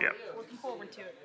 Yeah. Looking forward to it.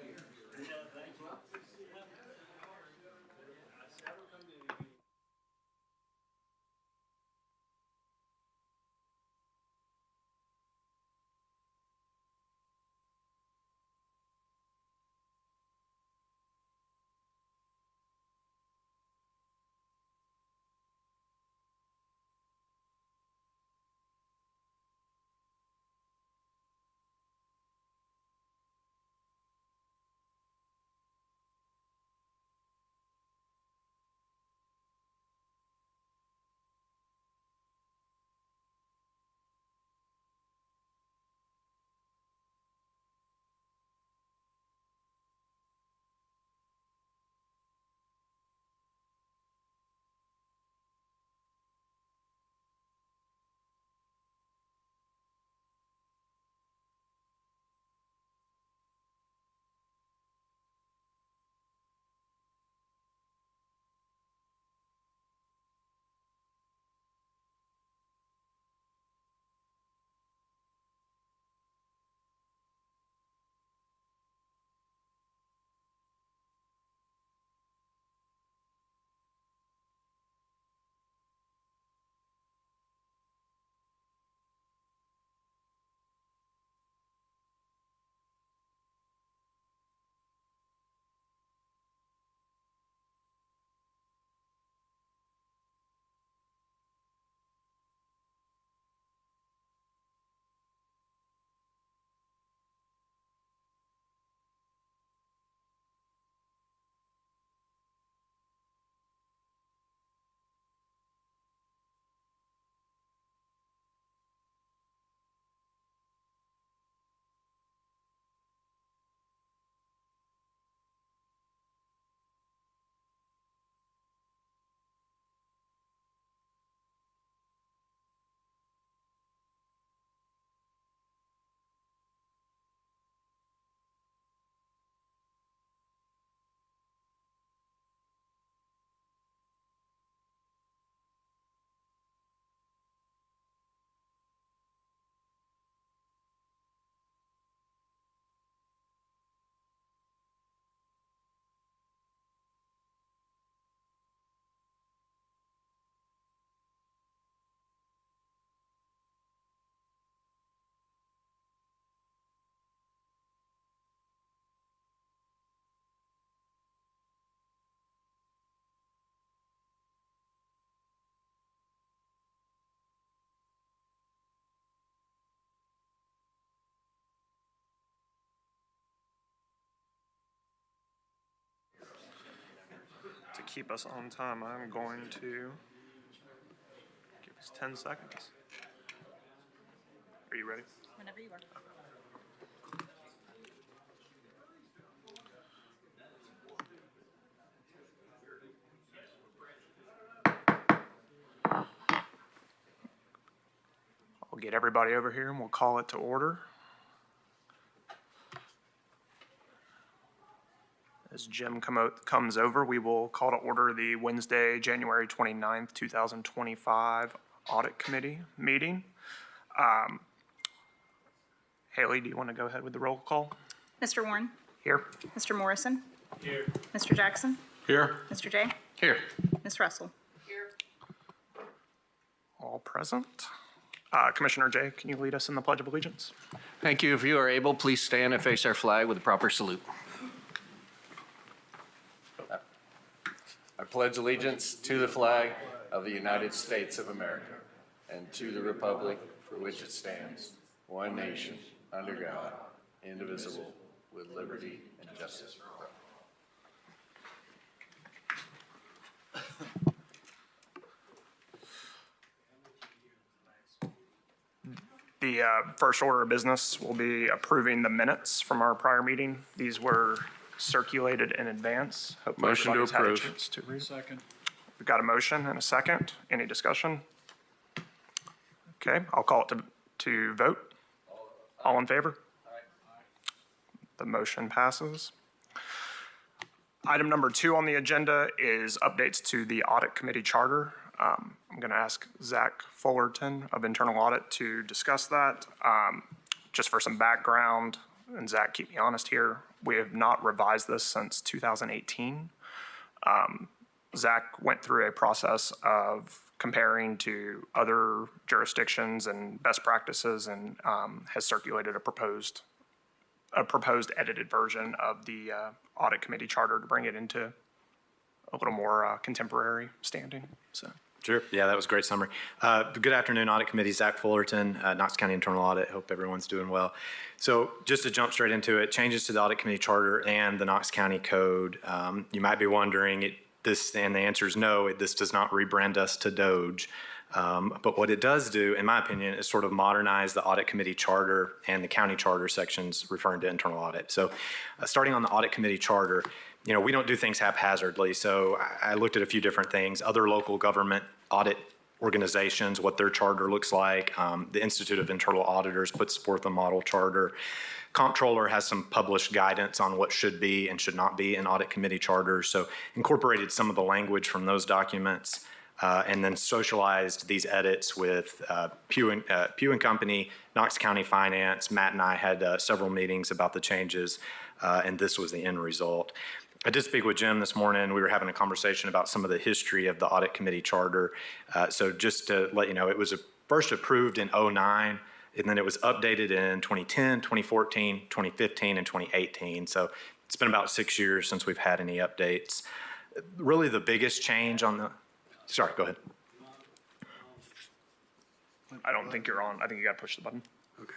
To keep us on time, I'm going to give us 10 seconds. Are you ready? Whenever you are. I'll get everybody over here and we'll call it to order. As Jim comes over, we will call to order the Wednesday, January 29th, 2025 Audit Committee meeting. Haley, do you want to go ahead with the roll call? Mr. Warren? Here. Mr. Morrison? Here. Mr. Jackson? Here. Mr. Jay? Here. Ms. Russell? All present. Commissioner Jay, can you lead us in the Pledge of Allegiance? Thank you. If you are able, please stand and face our flag with a proper salute. I pledge allegiance to the flag of the United States of America and to the republic for which it stands, one nation, under God, indivisible, with liberty and justice for all. The first order of business will be approving the minutes from our prior meeting. These were circulated in advance. Hopefully Motion to everybody's had a approve. chance to read. Second. We've got a motion and a second. Any discussion? Okay, I'll call it to vote. All in favor? The motion passes. Item number 2 on the agenda is updates to the Audit Committee Charter. I'm going to ask Zach Fullerton of Internal Audit to discuss that. Just for some background, and Zach, keep me honest here, we have not revised this since 2018. Zach went through a process of comparing to other jurisdictions and best practices, and has circulated a proposed edited version of the audit committee charter to bring it into a little more contemporary standing. So. Sure. Yeah, that was a great summary. Good afternoon, Audit Committee. Zach Fullerton, Knox County Internal Audit. Hope everyone's doing well. So just to jump straight into it, changes to the Audit Committee Charter and the Knox County Code. You might be wondering, and the answer is no, this does not rebrand us to Doge. But what it does do, in my opinion, is sort of modernize the Audit Committee Charter and the County Charter sections referring to internal audit. So starting on the Audit Committee Charter, we don't do things haphazardly. So I looked at a few different things, other local government audit organizations, what their charter looks like. The Institute of Internal Auditors puts forth a model charter. Comptroller has some published guidance on what should be and should not be in audit committee charters. So incorporated some of the language from those documents and then socialized these edits with Pew and Company, Knox County Finance. Matt and I had several meetings about the changes, and this was the end result. I did speak with Jim this morning. We were having a conversation about some of the history of the audit committee charter. So just to let you know, it was first approved in 2009, and then it was updated in 2010, 2014, 2015, and 2018. So it's been about 6 years since we've had any updates. Really the biggest change on the, sorry, go ahead. I don't think you're on. I think you got to push the button. Okay.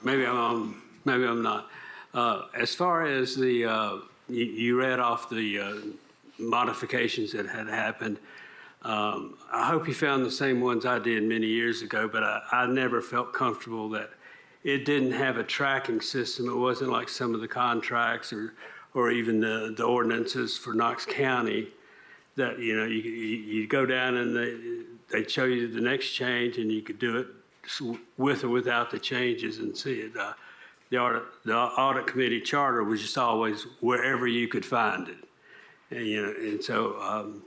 Maybe I'm on, maybe I'm not. As far as the, you read off the modifications that had happened. I hope you found the same ones I did many years ago, but I never felt comfortable that it didn't have a tracking system. It wasn't like some of the contracts or even the ordinances for Knox County that, you go down and they'd show you the next change and you could do it with or without the changes and see it. The audit committee charter was just always wherever you could find it. And so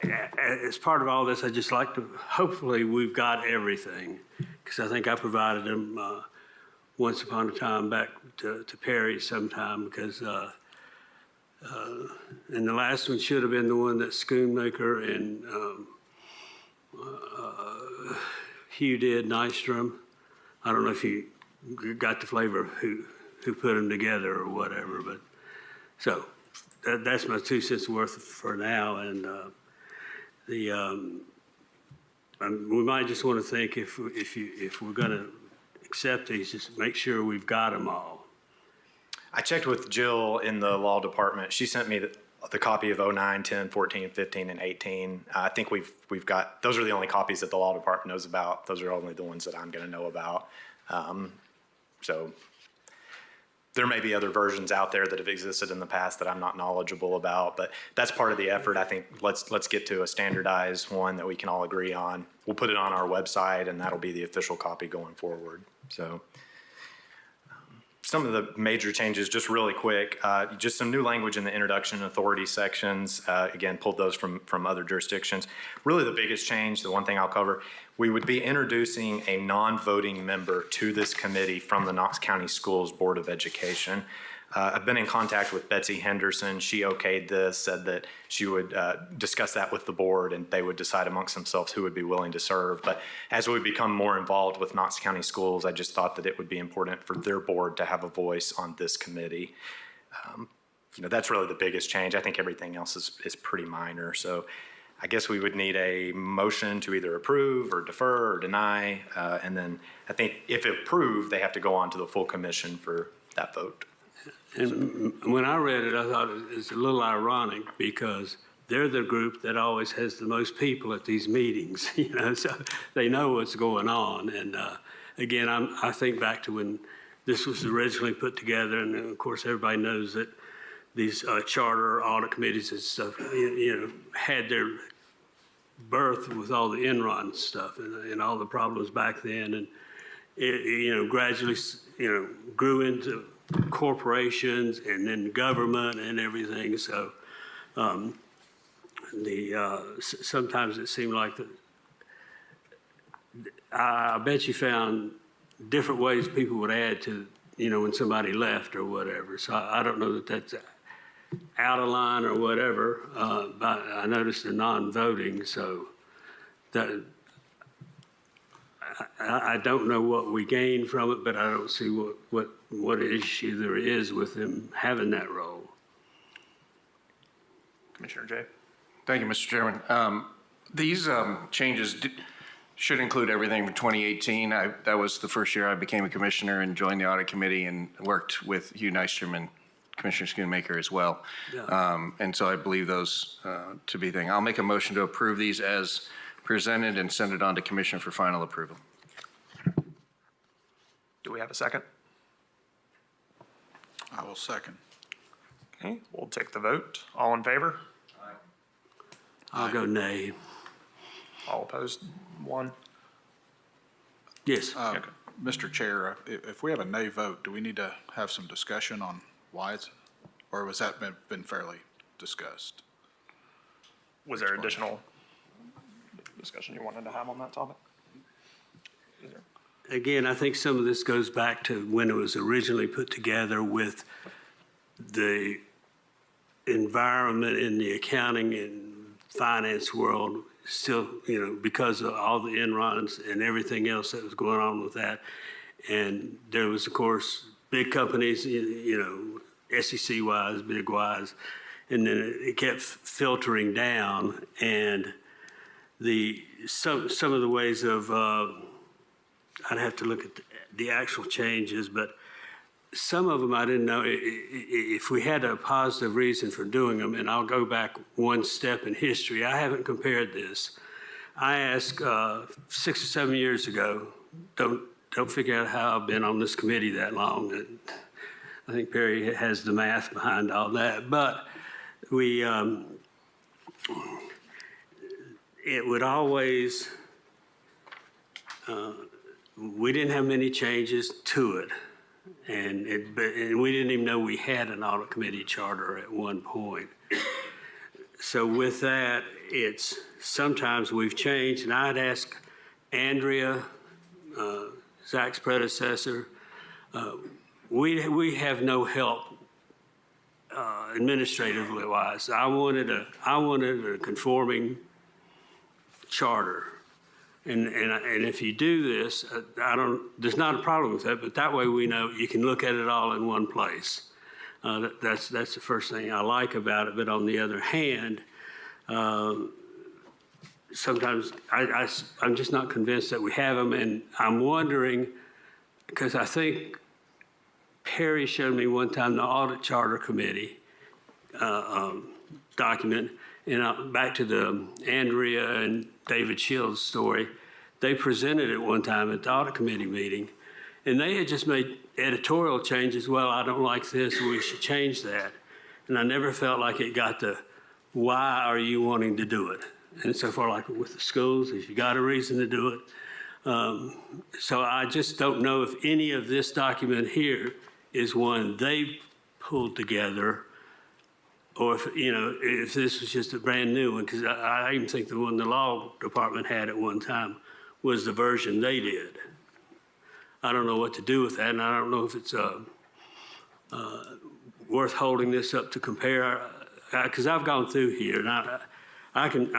as part of all this, I just like to, hopefully we've got everything, because I think I provided them once upon a time back to Perry sometime, because and the last one should have been the one that Schoonmaker and Hugh did, Nystrom. I don't know if you got the flavor of who put them together or whatever, but so that's my 2 cents worth for now. And we might just want to think if we're going to accept these, just make sure we've got them all. I checked with Jill in the law department. She sent me the copy of 09, 10, 14, 15, and 18. I think we've got, those are the only copies that the law department knows about. Those are only the ones that I'm going to know about. So there may be other versions out there that have existed in the past that I'm not knowledgeable about, but that's part of the effort. I think let's get to a standardized one that we can all agree on. We'll put it on our website, and that'll be the official copy going forward. So some of the major changes, just really quick, just some new language in the introduction and authority sections. Again, pulled those from other jurisdictions. Really the biggest change, the one thing I'll cover, we would be introducing a non-voting member to this committee from the Knox County Schools Board of Education. I've been in contact with Betsy Henderson. She okayed this, said that she would discuss that with the board and they would decide amongst themselves who would be willing to serve. But as we become more involved with Knox County Schools, I just thought that it would be important for their board to have a voice on this committee. That's really the biggest change. I think everything else is pretty minor. So I guess we would need a motion to either approve or defer or deny. And then I think if approved, they have to go on to the full commission for that vote. And when I read it, I thought it's a little ironic because they're the group that always has the most people at these meetings, so they know what's going on. And again, I think back to when this was originally put together, and of course everybody knows that these charter audit committees and stuff, had their birth with all the Enron stuff and all the problems back then, and it, gradually, grew into corporations and then government and everything. So sometimes it seemed like I bet you found different ways people would add to, when somebody left or whatever. So I don't know that that's out of line or whatever, but I noticed the non-voting, so that, I don't know what we gain from it, but I don't see what issue there is with them having that role. Commissioner Jay? Thank you, Mr. Chairman. These changes should include everything from 2018. That was the first year I became a commissioner and joined the audit committee and worked with Hugh Nystrom and Commissioner Schoonmaker as well. Yeah. And so I believe those to be things. I'll make a motion to approve these as presented and send it on to Commission for final approval. Do we have a second? I will second. Okay, we'll take the vote. All in favor? I'll go nay. All opposed? One. Yes. Mr. Chair, if we have a nay vote, do we need to have some discussion on why it's, or was that been fairly discussed? Was there additional discussion you wanted to have on that topic? Is there? Again, I think some of this goes back to when it was originally put together with the environment in the accounting and finance world still, because of all the Enrons and everything else that was going on with that. And there was, of course, big companies, SEC-wise, big-wise, and then it kept filtering down. And some of the ways of, I'd have to look at the actual changes, but some of them I didn't know if we had a positive reason for doing them, and I'll go back one step in history. I haven't compared this. I asked 6 or 7 years ago, don't figure out how I've been on this committee that long. And I think Perry has the math behind all that, but we, it would always, we didn't have many changes to it. And we didn't even know we had an audit committee charter at one point. So with that, it's sometimes we've changed, and I'd ask Andrea, Zach's predecessor, we have no help administratively wise. I wanted a conforming charter. And if you do this, there's not a problem with that, but that way we know you can look at it all in one place. That's the first thing I like about it. But on the other hand, sometimes I'm just not convinced that we have them. And I'm wondering, because I think Perry showed me one time the audit charter committee document, and back to the Andrea and David Shields story, they presented it one time at the audit committee meeting, and they had just made editorial changes. Well, I don't like this, we should change that. And I never felt like it got to, why are you wanting to do it? And so far, like with the schools, if you got a reason to do it. So I just don't know if any of this document here is one they pulled together, or if this was just a brand new one, because I even think the one the law department had at one time was the version they did. I don't know what to do with that, and I don't know if it's worth holding this up to compare, because I've gone through here, and I can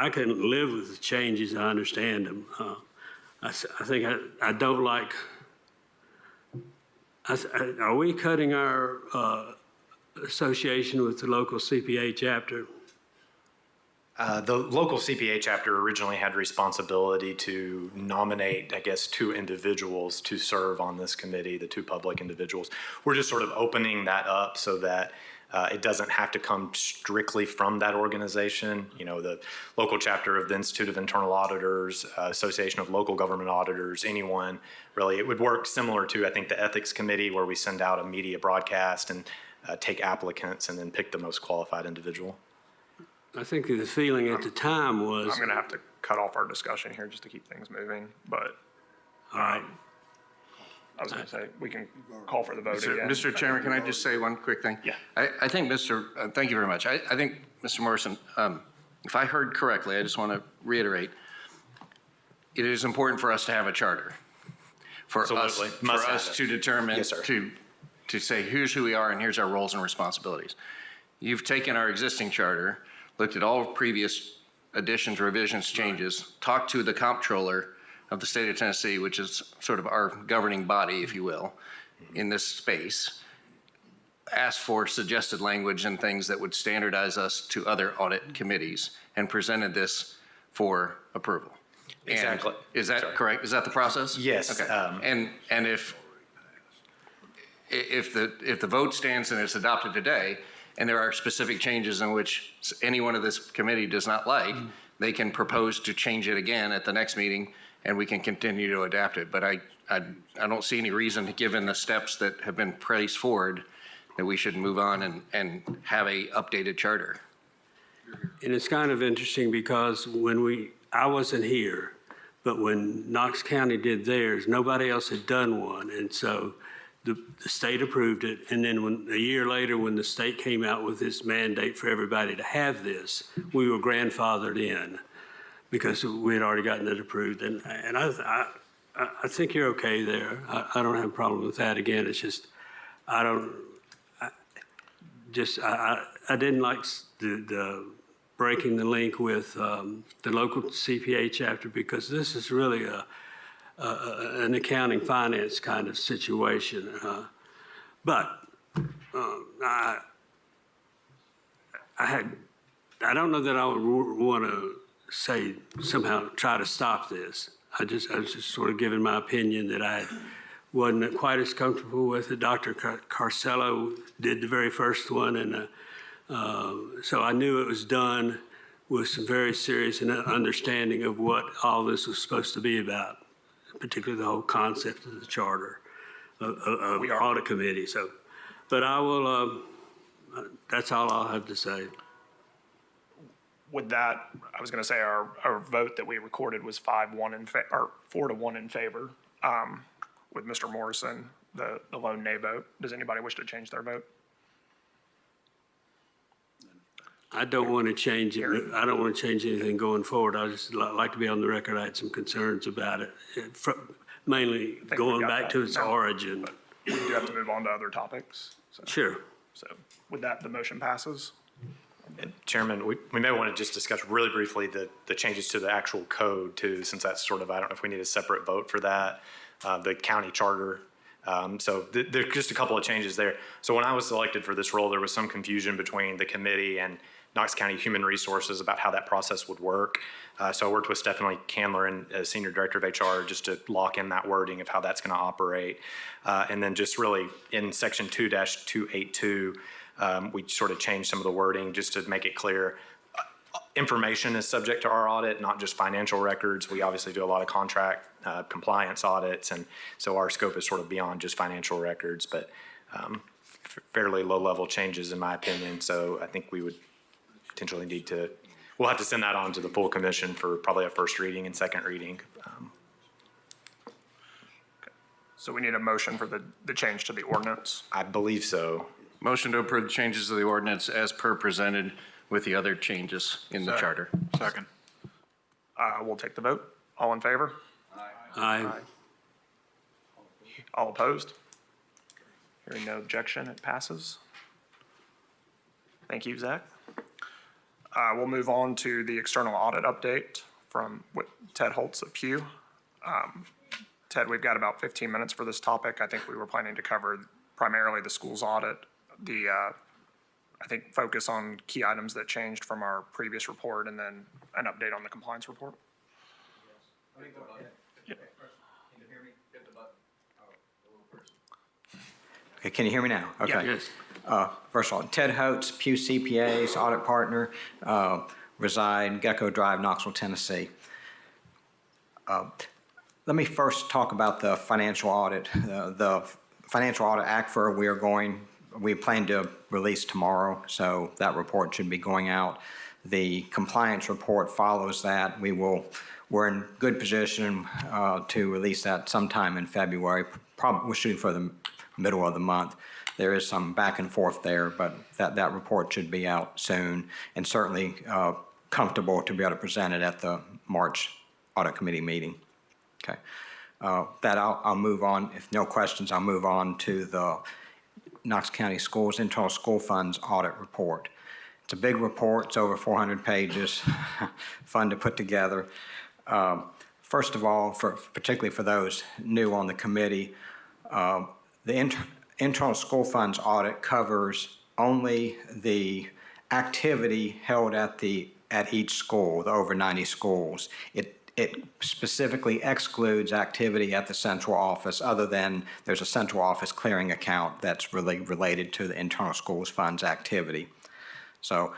live with the changes. I understand them. I think I don't like. Are we cutting our association with the local CPA chapter? The local CPA chapter originally had responsibility to nominate, I guess, 2 individuals to serve on this committee, the 2 public individuals. We're just sort of opening that up so that it doesn't have to come strictly from that organization. The local chapter of the Institute of Internal Auditors, Association of Local Government Auditors, anyone really. It would work similar to, I think, the Ethics Committee, where we send out a media broadcast and take applicants and then pick the most qualified individual. I think the feeling at the time was. I'm going to have to cut off our discussion here just to keep things moving, but All right. I was going to say, we can call for the vote again. Mr. Chairman, can I just say one quick thing? Yeah. I think thank you very much. I think, Mr. Morrison, if I heard correctly, I just want to reiterate, it is important for us to have a charter for us, Absolutely. for Must have us it. to determine, Yes, sir. to say, here's who we are and here's our roles and responsibilities. You've taken our existing charter, looked at all previous additions, revisions, changes, talked to the comptroller of the state of Tennessee, which is sort of our governing body, if you will, in this space, asked for suggested language and things that would standardize us to other audit committees, and presented this for approval. And Exactly. is that Sorry. correct? Is that the process? Yes, Okay. um, And if the vote stands and it's adopted today, and there are specific changes in which anyone of this committee does not like, they can propose to change it again at the next meeting, and we can continue to adapt it. But I don't see any reason, given the steps that have been placed forward, that we should move on and have a updated charter. And it's kind of interesting because I wasn't here, but when Knox County did theirs, nobody else had done one. And so the state approved it. And then a year later, when the state came out with this mandate for everybody to have this, we were grandfathered in because we had already gotten it approved. And I think you're okay there. I don't have a problem with that. Again, it's just, I didn't like the breaking the link with the local CPA chapter, because this is really an accounting finance kind of situation. But I don't know that I would want to say somehow try to stop this. I was just sort of giving my opinion that I wasn't quite as comfortable with it. Dr. Carcello did the very first one, and so I knew it was done with some very serious understanding of what all this was supposed to be about, particularly the whole concept of the charter of audit committee. So, but I will. That's all I'll have to say. With that, I was going to say our vote that we recorded was 5-1 in favor, or 4-1 in favor. With Mr. Morrison, the lone nay vote. Does anybody wish to change their vote? I don't want to change it. I don't want to change anything going forward. I just like to be on the record. I had some concerns about it, mainly we going got back that to its now. origin. We do have to move on to other topics. So, Sure. so with that, the motion passes. Chairman, we may want to just discuss really briefly the changes to the actual code too, since that's sort of, I don't know if we need a separate vote for that, the county charter. So there's just a couple of changes there. So when I was selected for this role, there was some confusion between the committee and Knox County Human Resources about how that process would work. So I worked with Stephanie Candler, and Senior Director of HR, just to lock in that wording of how that's going to operate. And then just really in Section 2-282, we sort of changed some of the wording just to make it clear. Information is subject to our audit, not just financial records. We obviously do a lot of contract compliance audits, and so our scope is sort of beyond just financial records, but fairly low-level changes in my opinion. So I think we would potentially need to, we'll have to send that on to the full commission for probably a first reading and second reading. So we need a motion for the change to the ordinance. I believe so. Motion to approve the changes to the ordinance as per presented with the other changes in the charter. Second. We'll take the vote. All in favor? Aye. All opposed? Hearing no objection, it passes. Thank you, Zach. We'll move on to the external audit update from Ted Holtz of Pew. Ted, we've got about 15 minutes for this topic. I think we were planning to cover primarily the schools audit, I think focus on key items that changed from our previous report, and then an update on the compliance report. Okay, can you hear me now? Okay. Yes. First of all, Ted Holtz, Pew CPAs, audit partner, reside Gecko Drive, Knoxville, Tennessee. Let me first talk about the financial audit. The Financial Audit ACFR, we plan to release tomorrow, so that report should be going out. The compliance report follows that. We're in good position to release that sometime in February. Probably we're shooting for the middle of the month. There is some back and forth there, but that report should be out soon, and certainly comfortable to be able to present it at the March Audit Committee meeting. Okay. That I'll move on. If no questions, I'll move on to the Knox County Schools Internal School Funds Audit Report. It's a big report. It's over 400 pages, fun to put together. First of all, particularly for those new on the committee, the internal school funds audit covers only the activity held at each school, the over 90 schools. It specifically excludes activity at the central office, other than there's a central office clearing account that's really related to the internal schools funds activity. So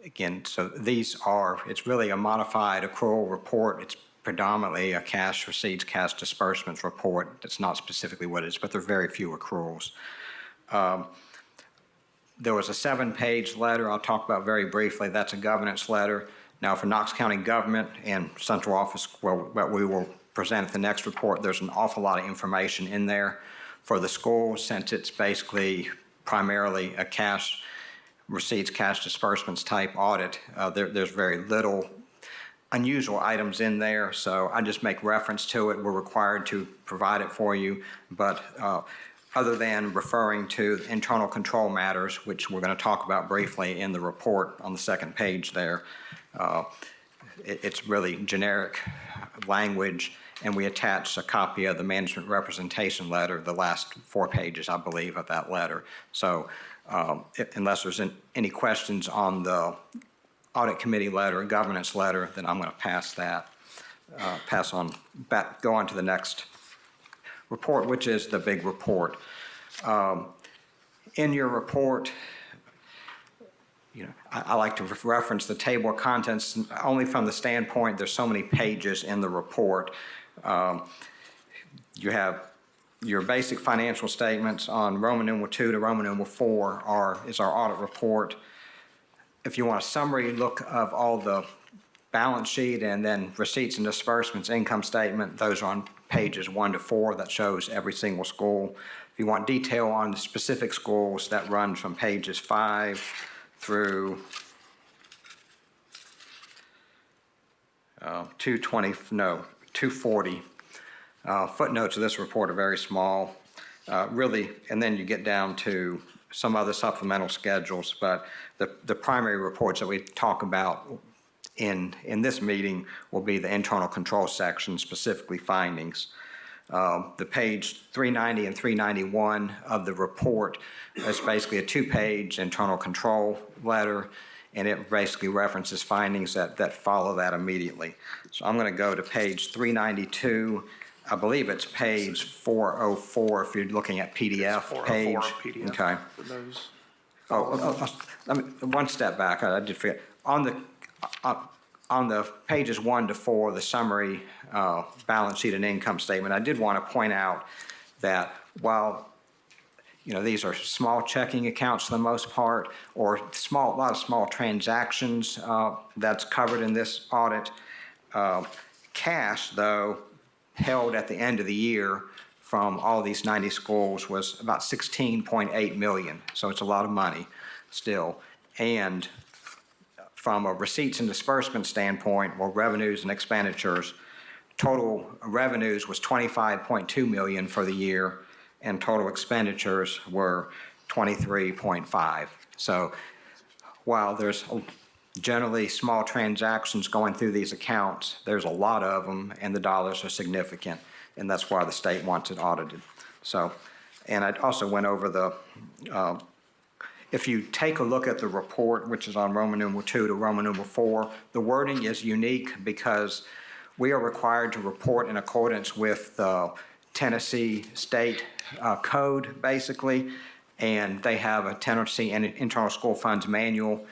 again, it's really a modified accrual report. It's predominantly a cash receipts, cash disbursements report. That's not specifically what it is, but there are very few accruals. There was a 7-page letter I'll talk about very briefly. That's a governance letter. Now, for Knox County government and central office, what we will present at the next report, there's an awful lot of information in there. For the schools, since it's basically primarily a cash receipts, cash disbursements type audit, there's very little unusual items in there, so I just make reference to it. We're required to provide it for you, but other than referring to internal control matters, which we're going to talk about briefly in the report on the second page there, it's really generic language, and we attach a copy of the management representation letter, the last 4 pages, I believe, of that letter. So unless there's any questions on the audit committee letter, governance letter, then I'm going to go on to the next report, which is the big report. In your report, I like to reference the table of contents only from the standpoint there's so many pages in the report. You have your basic financial statements on Roman numeral 2 to Roman numeral 4 is our audit report. If you want a summary look of all the balance sheet and then receipts and disbursements, income statement, those are on pages 1 to 4. That shows every single school. If you want detail on the specific schools, that runs from pages 5 through 240. Footnotes of this report are very small, really, and then you get down to some other supplemental schedules, but the primary reports that we talk about in this meeting will be the internal control section, specifically findings. The page 390 and 391 of the report is basically a 2-page internal control letter, and it basically references findings that follow that immediately. So I'm going to go to page 392. I believe it's page 404 if you're looking at PDF 404 page. PDF. Okay. For those. Let me, one step back, I did forget. On the pages 1 to 4, the summary balance sheet and income statement, I did want to point out that while these are small checking accounts for the most part, or a lot of small transactions that's covered in this audit, cash, though, held at the end of the year from all these 90 schools was about $16.8 million. So it's a lot of money still. And from a receipts and disbursement standpoint, or revenues and expenditures, total revenues was $25.2 million for the year, and total expenditures were $23.5. So while there's generally small transactions going through these accounts, there's a lot of them, and the dollars are significant, and that's why the state wants it audited. So, and I also went over if you take a look at the report, which is on Roman numeral 2 to Roman numeral 4, the wording is unique because we are required to report in accordance with the Tennessee state code, basically, and they have a Tennessee Internal School Funds manual.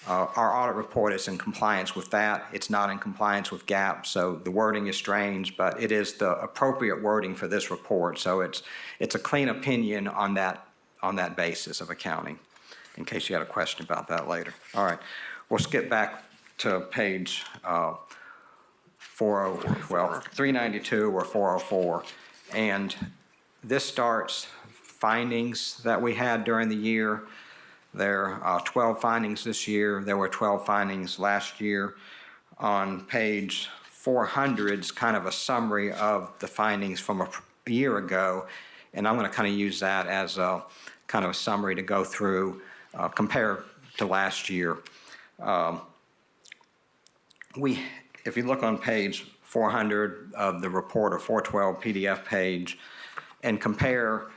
Our audit report is in compliance with that. It's not in compliance with GAAP, so the wording is strange, but it is the appropriate wording for this report. So it's a clean opinion on that basis of accounting, in case you had a question about that later. All right, we'll skip back to page 392 or 404, and this starts findings that we had during the year. There are 12 findings this year. There were 12 findings last year. On page 400 is kind of a summary of the findings from a year ago, and I'm going to kind of use that as a kind of a summary to go through, compare to last year. If you look on page 400 of the report, or 412 PDF page, and compare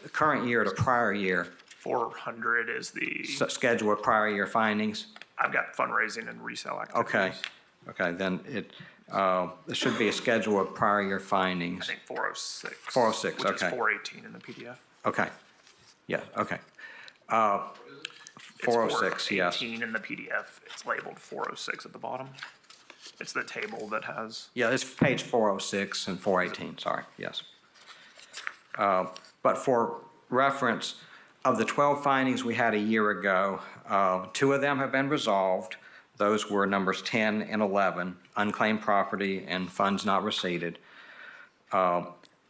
the current year to prior year, 400 is the, schedule of prior year findings. I've got fundraising and resale activities. Okay, then there should be a schedule of prior year I findings. think 406. 406, Which is okay. 418 in the PDF. Okay, yeah, okay. It's 406, yes. 418 in the PDF. It's labeled 406 at the bottom. It's the table that has, Yeah, it's page 406 and 418, sorry, yes. But for reference, of the 12 findings we had a year ago, 2 of them have been resolved. Those were numbers 10 and 11, unclaimed property and funds not receipted.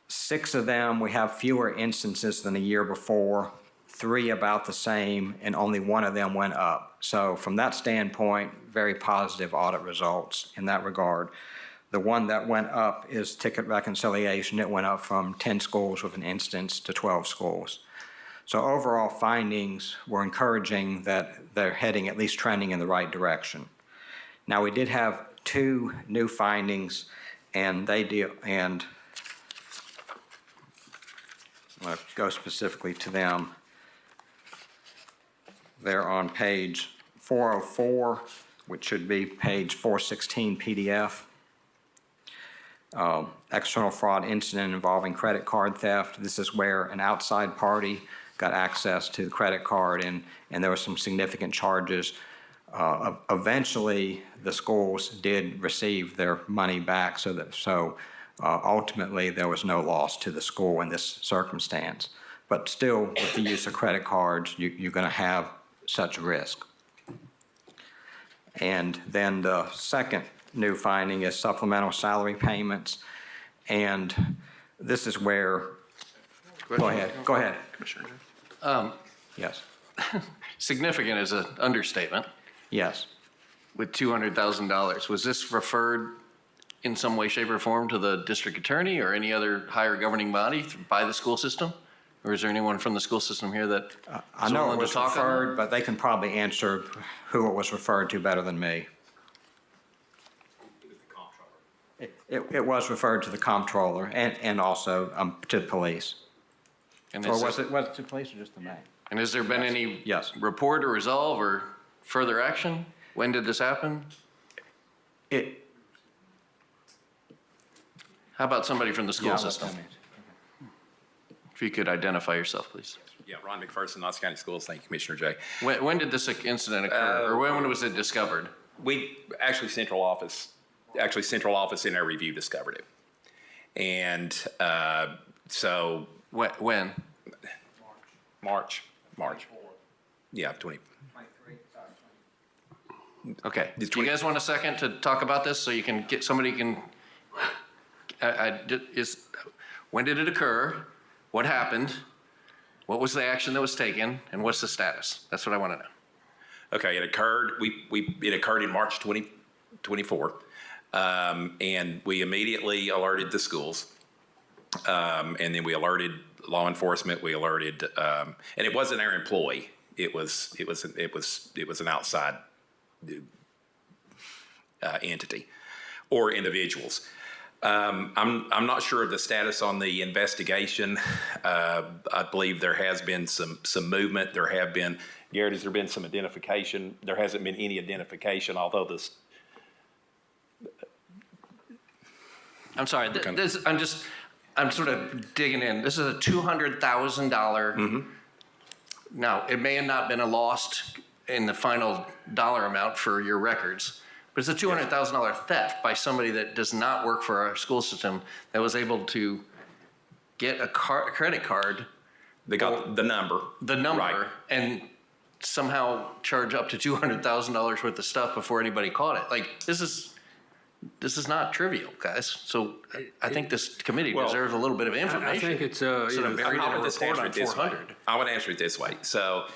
6 of them, we have fewer instances than the year before, 3 about the same, and only 1 of them went up. So from that standpoint, very positive audit results in that regard. The one that went up is ticket reconciliation. It went up from 10 schools with an instance to 12 schools. So overall findings were encouraging that they're heading, at least trending in the right direction. Now, we did have 2 new findings, and they deal, and I'm going to go specifically to them. They're on page 404, which should be page 416 PDF. External fraud incident involving credit card theft. This is where an outside party got access to the credit card, and there were some significant charges. Eventually, the schools did receive their money back, so ultimately there was no loss to the school in this circumstance. But still, with the use of credit cards, you're going to have such risk. And then the second new finding is supplemental salary payments, and this is where. Go ahead. Commissioner. Yes. Significant is an understatement. Yes. With $200,000, was this referred in some way, shape, or form to the district attorney or any other higher governing body by the school system? Or is there anyone from the school system here that I is know it willing to was talk on that? referred, but they can probably answer who it was referred to better than me. It was referred to the comptroller and also to the police. And Or is was there- it to the police or just the mayor? And has there been any Yes. report or resolve or further action? When did this happen? How about somebody from the Yeah, school I'll let system? them answer. If you could identify yourself, please. Yeah, Ron McPherson, Knox County Schools. Thank you, Commissioner Jay. When did this incident occur, or when was it discovered? We, central office in our review discovered it. And so When? March. Yeah, 20. Okay. Do you guys want a second to talk about this so you can get, somebody can, when did it occur? What happened? What was the action that was taken? And what's the status? That's what I want to know. Okay, it occurred, it occurred in March 2024. And we immediately alerted the schools. And then we alerted law enforcement, we alerted, and it wasn't our employee. It was an outside entity or individuals. I'm not sure of the status on the investigation. I believe there has been some movement. There have been, Garrett, has there been some identification? There hasn't been any identification, although this. I'm sorry, I'm sort of digging in. This is a $200,000. Now, it may have not been a lost in the final dollar amount for your records, but it's a $200,000 theft by somebody that does not work for our school system that was able to get a credit card. They got the number. Right. And somehow charge up to $200,000 worth of stuff before anybody caught it. Like, this is not trivial, guys. So I think this committee deserves a little bit of information. I think it's, Sort of buried in a report on 400. I would answer it this way. So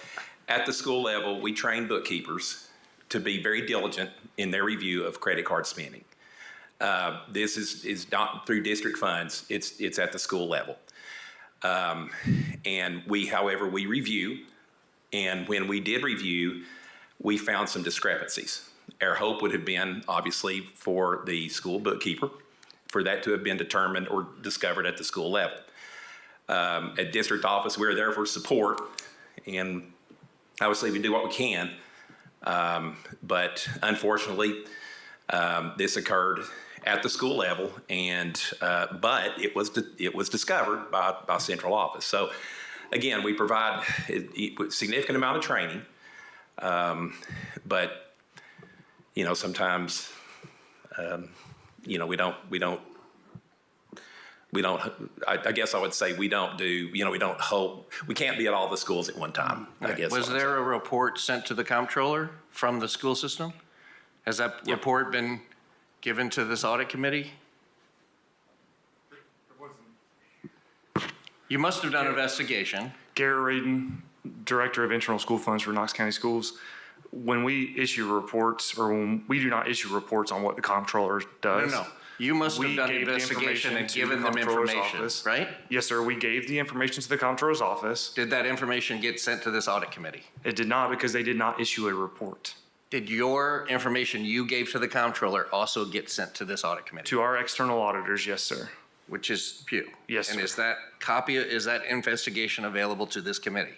at the school level, we train bookkeepers to be very diligent in their review of credit card spending. This is not through district funds. It's at the school level. And however, we review. And when we did review, we found some discrepancies. Our hope would have been, obviously, for the school bookkeeper, for that to have been determined or discovered at the school level. At district office, we're there for support, and obviously we do what we can. But unfortunately, this occurred at the school level, and but it was discovered by central office. So again, we provide a significant amount of training, but sometimes we don't. I guess I would say we don't do. We don't hold. We can't be at all the schools at one time. I guess. Was there a report sent to the comptroller from the school system? Has that report been given to this audit committee? You must have done an investigation. Garrett Radin, Director of Internal School Funds for Knox County Schools. When we issue reports, or when we do not issue reports on what the comptroller does. No. You must have we done gave the investigation and information to given the them comptroller's information, office. right? Yes, sir. We gave the information to the comptroller's office. Did that information get sent to this audit committee? It did not, because they did not issue a report. Did your information you gave to the comptroller also get sent to this audit committee? To our external auditors, yes, sir. Which is Pew? Yes, And sir. is that investigation available to this committee?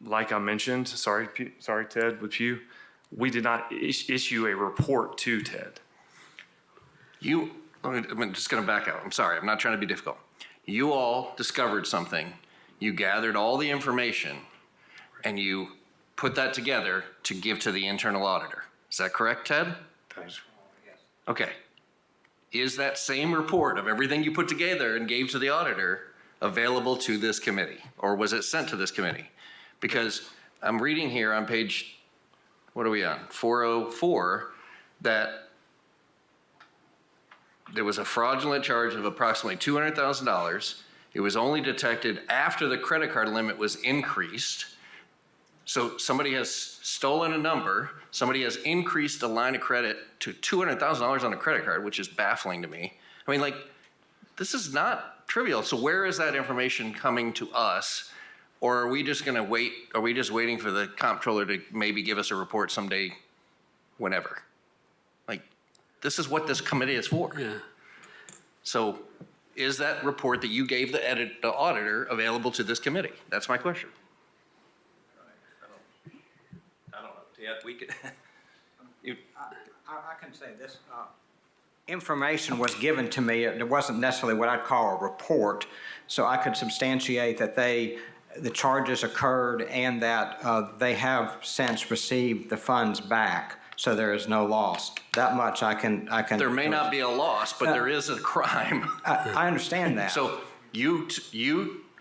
Like I mentioned, sorry, Ted, with you, we did not issue a report to Ted. I'm just going to back out. I'm sorry. I'm not trying to be difficult. You all discovered something. You gathered all the information and you put that together to give to the internal auditor. Is that correct, Ted? Okay. Is that same report of everything you put together and gave to the auditor available to this committee? Or was it sent to this committee? Because I'm reading here on page, what are we on? 404, that there was a fraudulent charge of approximately $200,000. It was only detected after the credit card limit was increased. So somebody has stolen a number, somebody has increased a line of credit to $200,000 on a credit card, which is baffling to me. I mean, this is not trivial. So where is that information coming to us? Or are we just gonna wait, are we just waiting for the comptroller to maybe give us a report someday, whenever? This is what this committee is for. Yeah. So is that report that you gave the auditor available to this committee? That's my question. I don't know. Yeah, we could. I can say this. Information was given to me. It wasn't necessarily what I'd call a report, so I could substantiate that the charges occurred and that they have since received the funds back. So there is no loss. That much I can. There may not be a loss, but there is a crime. I understand that. So you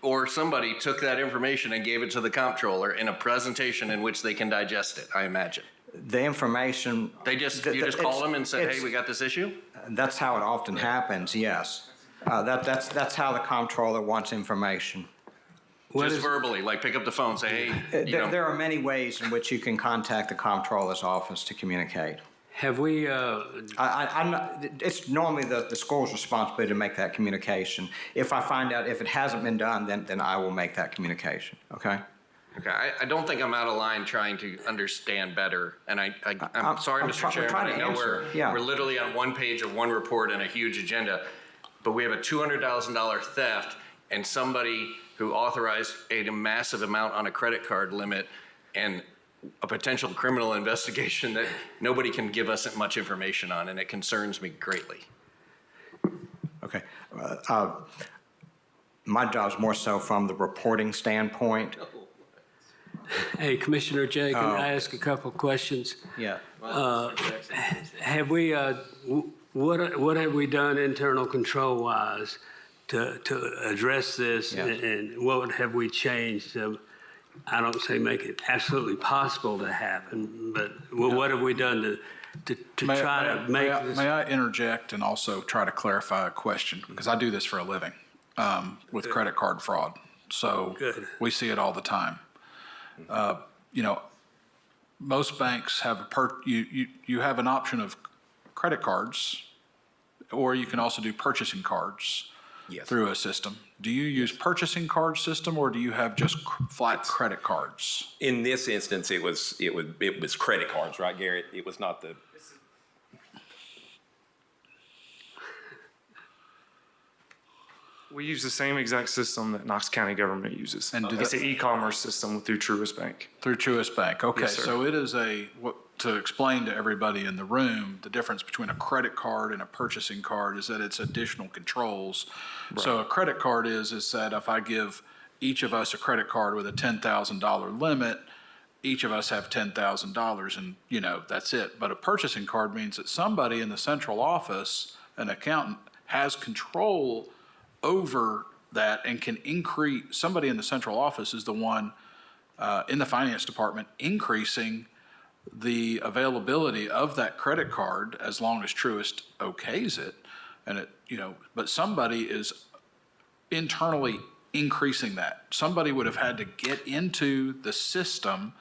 or somebody took that information and gave it to the comptroller in a presentation in which they can digest it, I imagine. The information. You just called them and said, hey, we got this issue? That's how it often happens, yes. That's how the comptroller wants information. Just verbally, pick up the phone, say, hey, There are many ways in which you can contact the comptroller's office to communicate. Have we, I'm not, it's normally the school's responsibility to make that communication. If I find out if it hasn't been done, then I will make that communication, okay? Okay, I don't think I'm out of line trying to understand better, and I'm sorry, Mr. I'm Chairman, trying to I know answer, yeah. we're literally on one page of one report and a huge agenda, but we have a $200,000 theft and somebody who authorized a massive amount on a credit card limit and a potential criminal investigation that nobody can give us much information on, and it concerns me greatly. Okay. My job's more so from the reporting standpoint. hey, Commissioner Jay, can I ask a couple questions? Yeah. Have we, what have we done internal control wise to address this? Yeah. And what have we changed to, I don't say make it absolutely possible to happen, but what have we done to try to make this? May I interject and also try to clarify a question? Because I do this for a living with credit card fraud. So Good. we see it all the time. Most banks have you have an option of credit cards, or you can also do purchasing cards Yes. through a system. Do you use purchasing card system, or do you have just flat credit cards? In this instance, it was credit cards, right, Garrett? It was not the. We use the same exact system that Knox County government uses. And do It's that- an e-commerce system through Truist Bank. Through Truist Bank, okay. Yes, sir. So it is to explain to everybody in the room, the difference between a credit card and a purchasing card is that it's additional controls. So a credit card is that if I give each of us a credit card with a $10,000 limit, each of us have $10,000 and, that's it. But a purchasing card means that somebody in the central office, an accountant, has control over that and can increase, somebody in the central office is the one in the finance department increasing the availability of that credit card as long as Truist okays it. And but somebody is internally increasing that. Somebody would have had to get into the system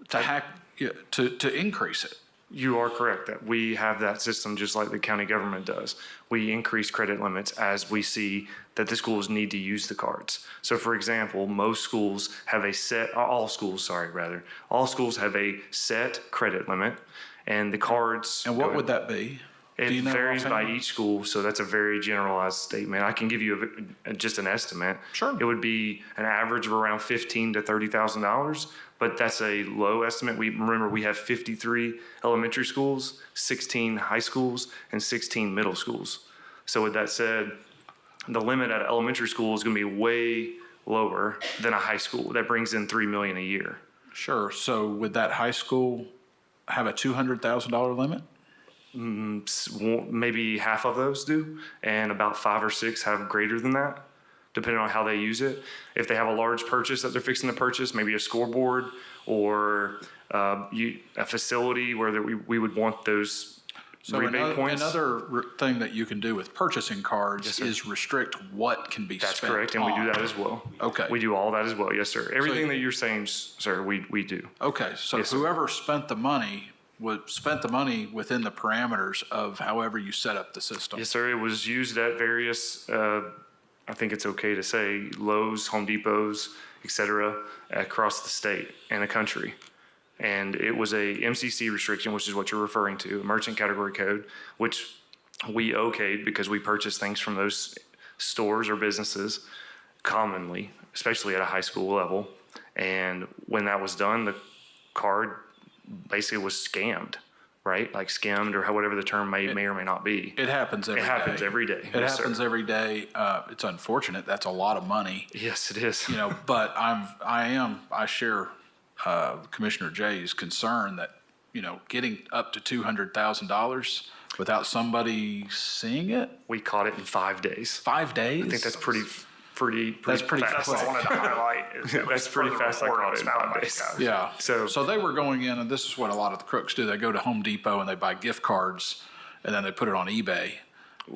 to increase it. You are correct that we have that system just like the county government does. We increase credit limits as we see that the schools need to use the cards. So for example, all schools have a set credit limit, and the cards. And what would that be? It Do you know varies by offhand? each school, so that's a very generalized statement. I can give you just an estimate. Sure. It would be an average of around $15,000 to $30,000, but that's a low estimate. We have 53 elementary schools, 16 high schools, and 16 middle schools. So with that said, the limit at an elementary school is going to be way lower than a high school. That brings in $3 million a year. Sure. So would that high school have a $200,000 limit? Maybe half of those do, and about 5 or 6 have greater than that, depending on how they use it. If they have a large purchase that they're fixing to purchase, maybe a scoreboard or a facility where we would want those So rebate points. another thing that you can do with purchasing cards Yes, sir. is restrict what can be That's spent correct, and we do on. that as well. Okay. We do all that as well, yes, sir. Everything that you're saying, sir, we do. Okay, so Yes, sir. whoever spent the money spent the money within the parameters of however you set up the system. Yes, sir. It was used at various, I think it's okay to say, Lowe's, Home Depots, et cetera, across the state and the country. And it was a MCC restriction, which is what you're referring to, a merchant category code, which we okayed because we purchase things from those stores or businesses commonly, especially at a high school level. And when that was done, the card basically was scammed, right? Like skimmed or whatever the term may or may not be. It happens every It day. happens every day. It Yes, sir. happens every day. It's unfortunate. That's a lot of money, Yes, it is. but I share Commissioner Jay's concern that, getting up to $200,000 without somebody seeing it, We caught it in 5 days. 5 days? I think that's pretty That's pretty fast. quick. That's what I wanted to highlight. Is it was That's pretty further fast. I report caught on it in found 5 by days. guys. Yeah. So- they were going in, and this is what a lot of the crooks do. They go to Home Depot and they buy gift cards, and then they put it on eBay.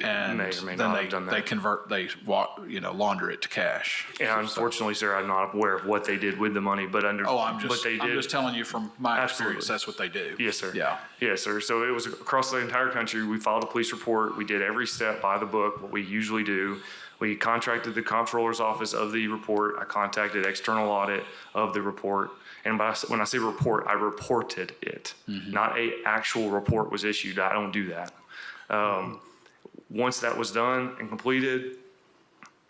And May or may then not have done that. they convert, launder it to cash. Yeah, unfortunately, sir, I'm not aware of what they did with the money, but I'm but they did. just telling you from my Absolutely. experience, that's what they do. Yes, sir. Yeah. Yes, sir. So it was across the entire country. We filed a police report. We did every step by the book, what we usually do. We contracted the comptroller's office of the report. I contacted external audit of the report. And when I say report, I reported it. Not a actual report was issued. I don't do that. Once that was done and completed,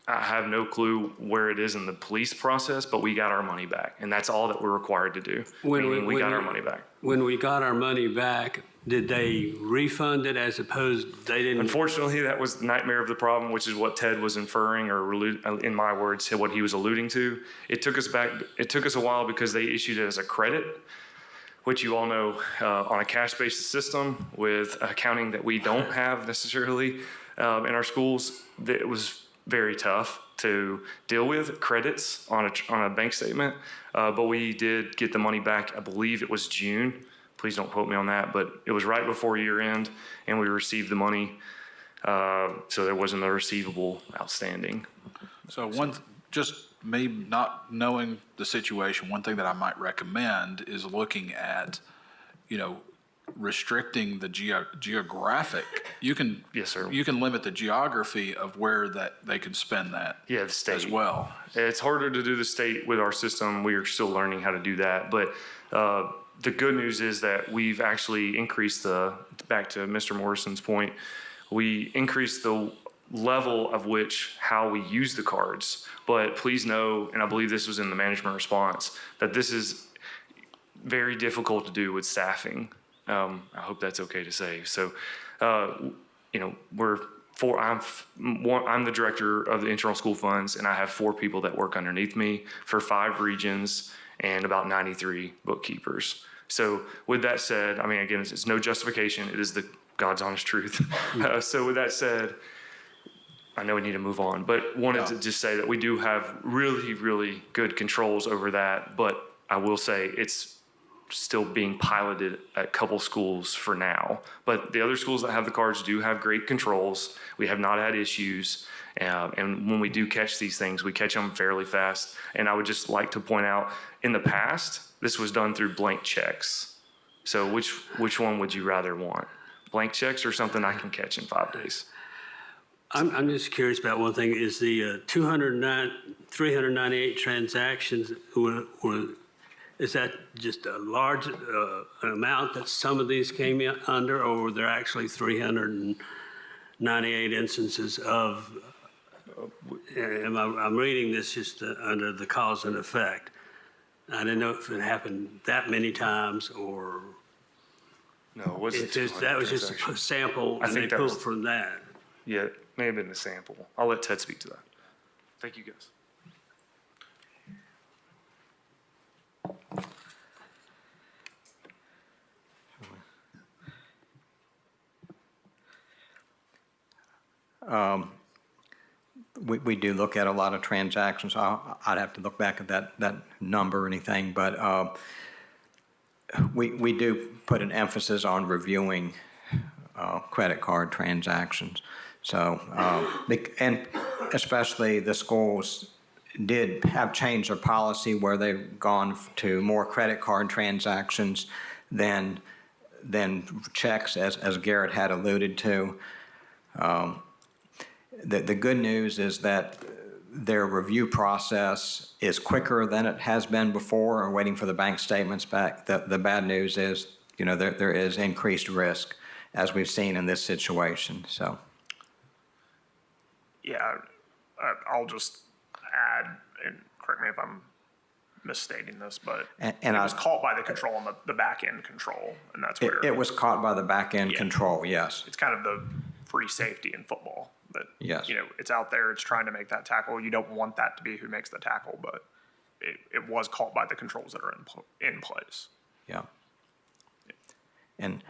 I have no clue where it is in the police process, but we got our money back. And that's all that we're required to do. Meaning we got our money back. When we got our money back, did they refund it as opposed, they didn't? Unfortunately, that was the nightmare of the problem, which is what Ted was inferring, or in my words, what he was alluding to. It took us a while because they issued it as a credit, which you all know, on a cash-based system with accounting that we don't have necessarily in our schools, that it was very tough to deal with credits on a bank statement. But we did get the money back. I believe it was June. Please don't quote me on that, but it was right before year end, and we received the money. So there wasn't a receivable outstanding. So just me not knowing the situation, one thing that I might recommend is looking at, restricting the geographic. You can. Yes, sir. You can limit the geography of where that they can spend that. Yeah, the state. As well. It's harder to do the state with our system. We are still learning how to do that. But the good news is that we've actually increased back to Mr. Morrison's point, we increased the level of how we use the cards. But please know, and I believe this was in the management response, that this is very difficult to do with staffing. I hope that's okay to say. So, I'm the director of the internal school funds, and I have 4 people that work underneath me for 5 regions and about 93 bookkeepers. So with that said, I mean, again, it's no justification. It is the God's honest truth. So with that said, I know we need to move on, but wanted to just say that we do have really, really good controls over that. But I will say it's still being piloted at a couple schools for now. But the other schools that have the cards do have great controls. We have not had issues. And when we do catch these things, we catch them fairly fast. And I would just like to point out, in the past, this was done through blank checks. So which one would you rather want? Blank checks or something I can catch in 5 days? I'm just curious about one thing. Is the 398 transactions, is that just a large amount that some of these came in under, or were there actually 398 instances of, I'm reading this just under the cause and effect. I didn't know if it happened that many times or No, it wasn't. if that was just a sample I and they think that pulled was- from that. Yeah, it may have been the sample. I'll let Ted speak to that. Thank you, guys. We do look at a lot of transactions. I'd have to look back at that number or anything, but we do put an emphasis on reviewing credit card transactions. So, and especially the schools did have changed their policy where they've gone to more credit card transactions than checks, as Garrett had alluded to. The good news is that their review process is quicker than it has been before, or waiting for the bank statements back. The bad news is, there is increased risk, as we've seen in this situation, so. Yeah, I'll just add, and correct me if I'm misstating this, but And it was caught by the control on the back end control, and that's where It was caught by the back end Yeah. control, yes. it's kind of the free safety in football. That Yes. it's out there, it's trying to make that tackle. You don't want that to be who makes the tackle, but it was caught by the controls that are in place. Yeah. And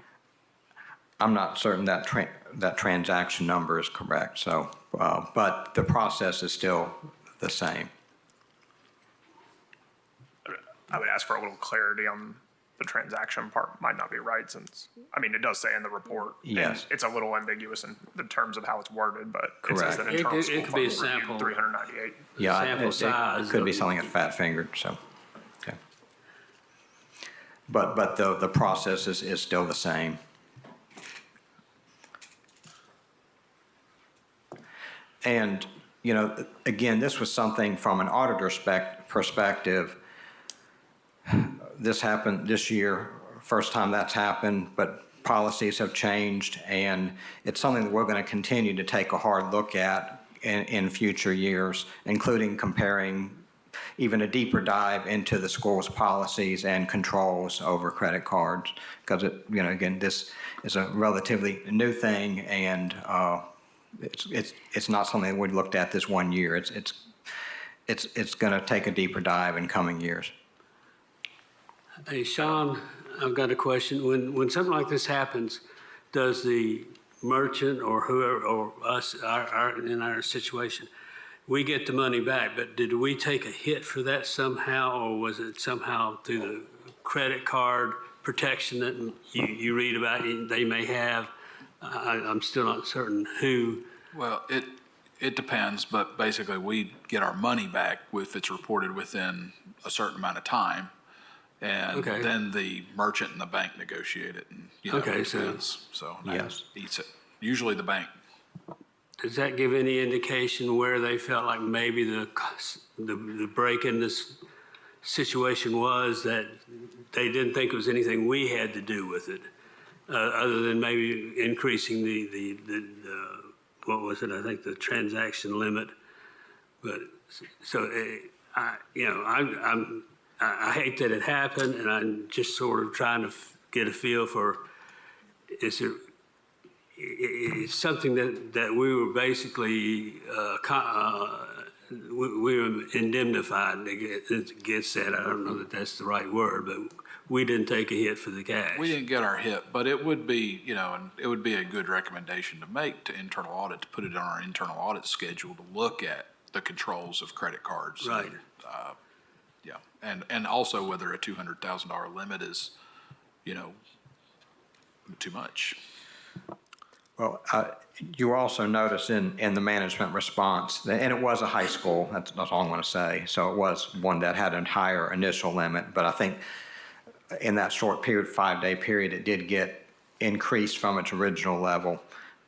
I'm not certain that that transaction number is correct, so, but the process is still the same. I would ask for a little clarity on the transaction part. Might not be right, since, it does say in the report. and Yes. It's a little ambiguous in the terms of how it's worded, but it says Correct. that internal It school could be a funds reviewed sample. 398. Yeah, Sample size It could be of- something fat fingered, so, okay. But the process is still the same. And, again, this was something from an auditor's perspective. This happened this year, first time that's happened, but policies have changed, and it's something that we're going to continue to take a hard look at in future years, including comparing even a deeper dive into the school's policies and controls over credit cards. Because, again, this is a relatively new thing, and it's not something that we looked at this one year. It's going to take a deeper dive in coming years. Hey, Sean, I've got a question. When something like this happens, does the merchant or whoever, or us, in our situation, we get the money back, but did we take a hit for that somehow, or was it somehow through the credit card protection that you read about they may have? I'm still not certain who. Well, it depends, but basically we get our money back if it's reported within a certain amount of time. And Okay. then the merchant and the bank negotiate it, and, Okay, it so- depends. So that Yes. eats it. Usually the bank. Does that give any indication where they felt like maybe the break in this situation was, that they didn't think it was anything we had to do with it, other than maybe increasing the what was it? I think the transaction limit. But so I hate that it happened, and I'm just sort of trying to get a feel for, is it, it's something that we were basically, we were indemnified against that. I don't know that that's the right word, but we didn't take a hit for the cash. We didn't get our hit, but it would be, and it would be a good recommendation to make to internal audit, to put it on our internal audit schedule to look at the controls of credit cards. Right. Yeah, and also whether a $200,000 limit is, too much. Well, you also notice in the management response, and it was a high school, that's all I'm going to say, so it was one that had a higher initial limit, but I think in that short period, 5-day period, it did get increased from its original level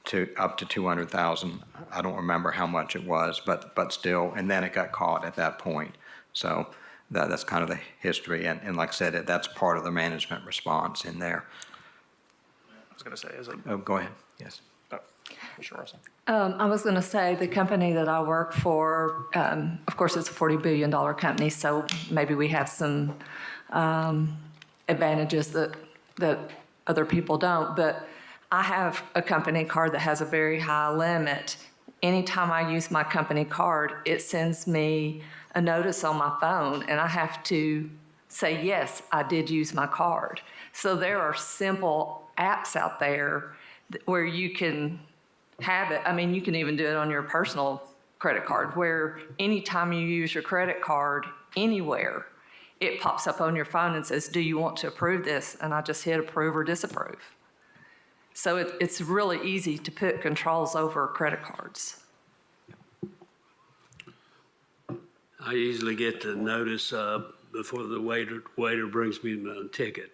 to up to 200,000. I don't remember how much it was, but still, and then it got caught at that point. So that's kind of the history, and like I said, that's part of the management response in there. I was going to say, is it, Oh, go ahead, yes. Commissioner Russell? I was going to say the company that I work for, of course, it's a $40 billion company, so maybe we have some advantages that other people don't. But I have a company card that has a very high limit. Anytime I use my company card, it sends me a notice on my phone, and I have to say, yes, I did use my card. So there are simple apps out there where you can have it. I mean, you can even do it on your personal credit card, where anytime you use your credit card anywhere, it pops up on your phone and says, do you want to approve this? And I just hit approve or disapprove. So it's really easy to put controls over credit cards. I usually get the notice before the waiter brings me my ticket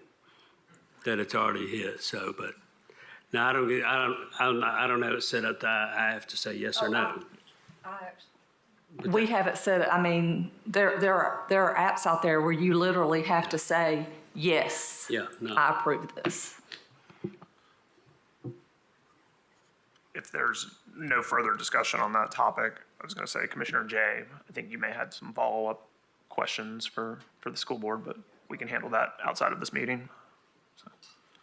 that it's already hit. So, but now I don't have it set up that I have to say yes or no. We have it set, I mean, there are apps out there where you literally have to say, yes, Yeah, no. I approve this. If there's no further discussion on that topic, I was going to say, Commissioner Jay, I think you may have some follow-up questions for the school board, but we can handle that outside of this meeting.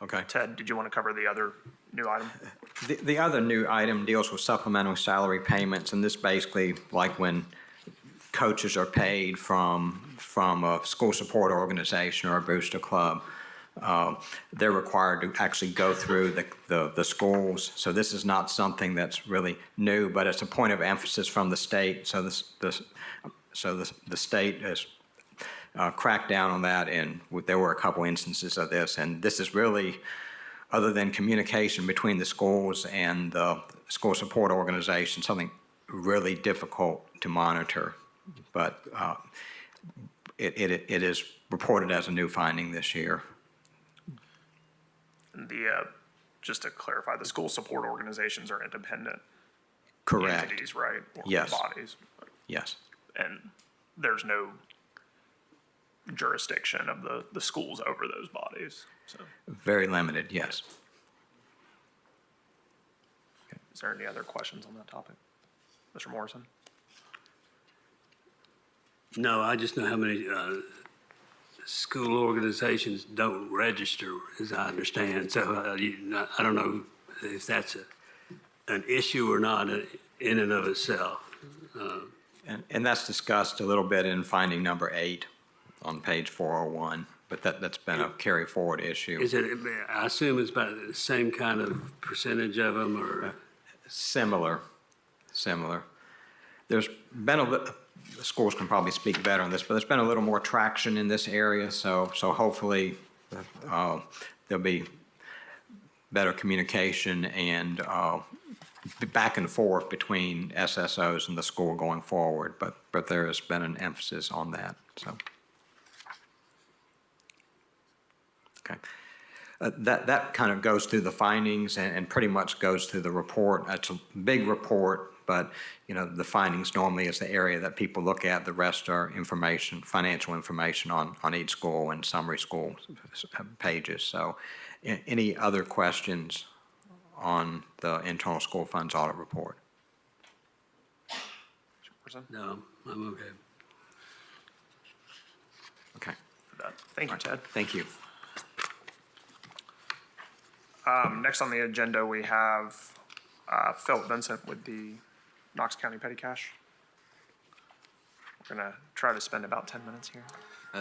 Okay. Ted, did you want to cover the other new item? The other new item deals with supplemental salary payments, and this basically, like when coaches are paid from a school support organization or a booster club, they're required to actually go through the schools. So this is not something that's really new, but it's a point of emphasis from the state. So the state has cracked down on that, and there were a couple instances of this. And this is really, other than communication between the schools and the school support organization, something really difficult to monitor. But it is reported as a new finding this year. Just to clarify, the school support organizations are independent Correct. entities, right? Or Yes. bodies. Yes. And there's no jurisdiction of the schools over those bodies. So Very limited, yes. is there any other questions on that topic? Mr. Morrison? No, I just know how many school organizations don't register, as I understand. So I don't know if that's an issue or not in and of itself. And that's discussed a little bit in finding number 8 on page 401, but that's been a carry forward issue. Is it? I assume it's about the same kind of percentage of them, or Similar. There's been the schools can probably speak better on this, but there's been a little more traction in this area, so hopefully there'll be better communication and back and forth between SSOs and the school going forward, but there has been an emphasis on that, so. Okay. That kind of goes through the findings and pretty much goes through the report. It's a big report, but, the findings normally is the area that people look at. The rest are information, financial information on each school and summary school pages. So any other questions on the internal school funds audit report? No, I'm okay. Okay. Thank you, Ted. Thank you. Next on the agenda, we have Philip Vincent with the Knox County Petty Cash. We're going to try to spend about 10 minutes here.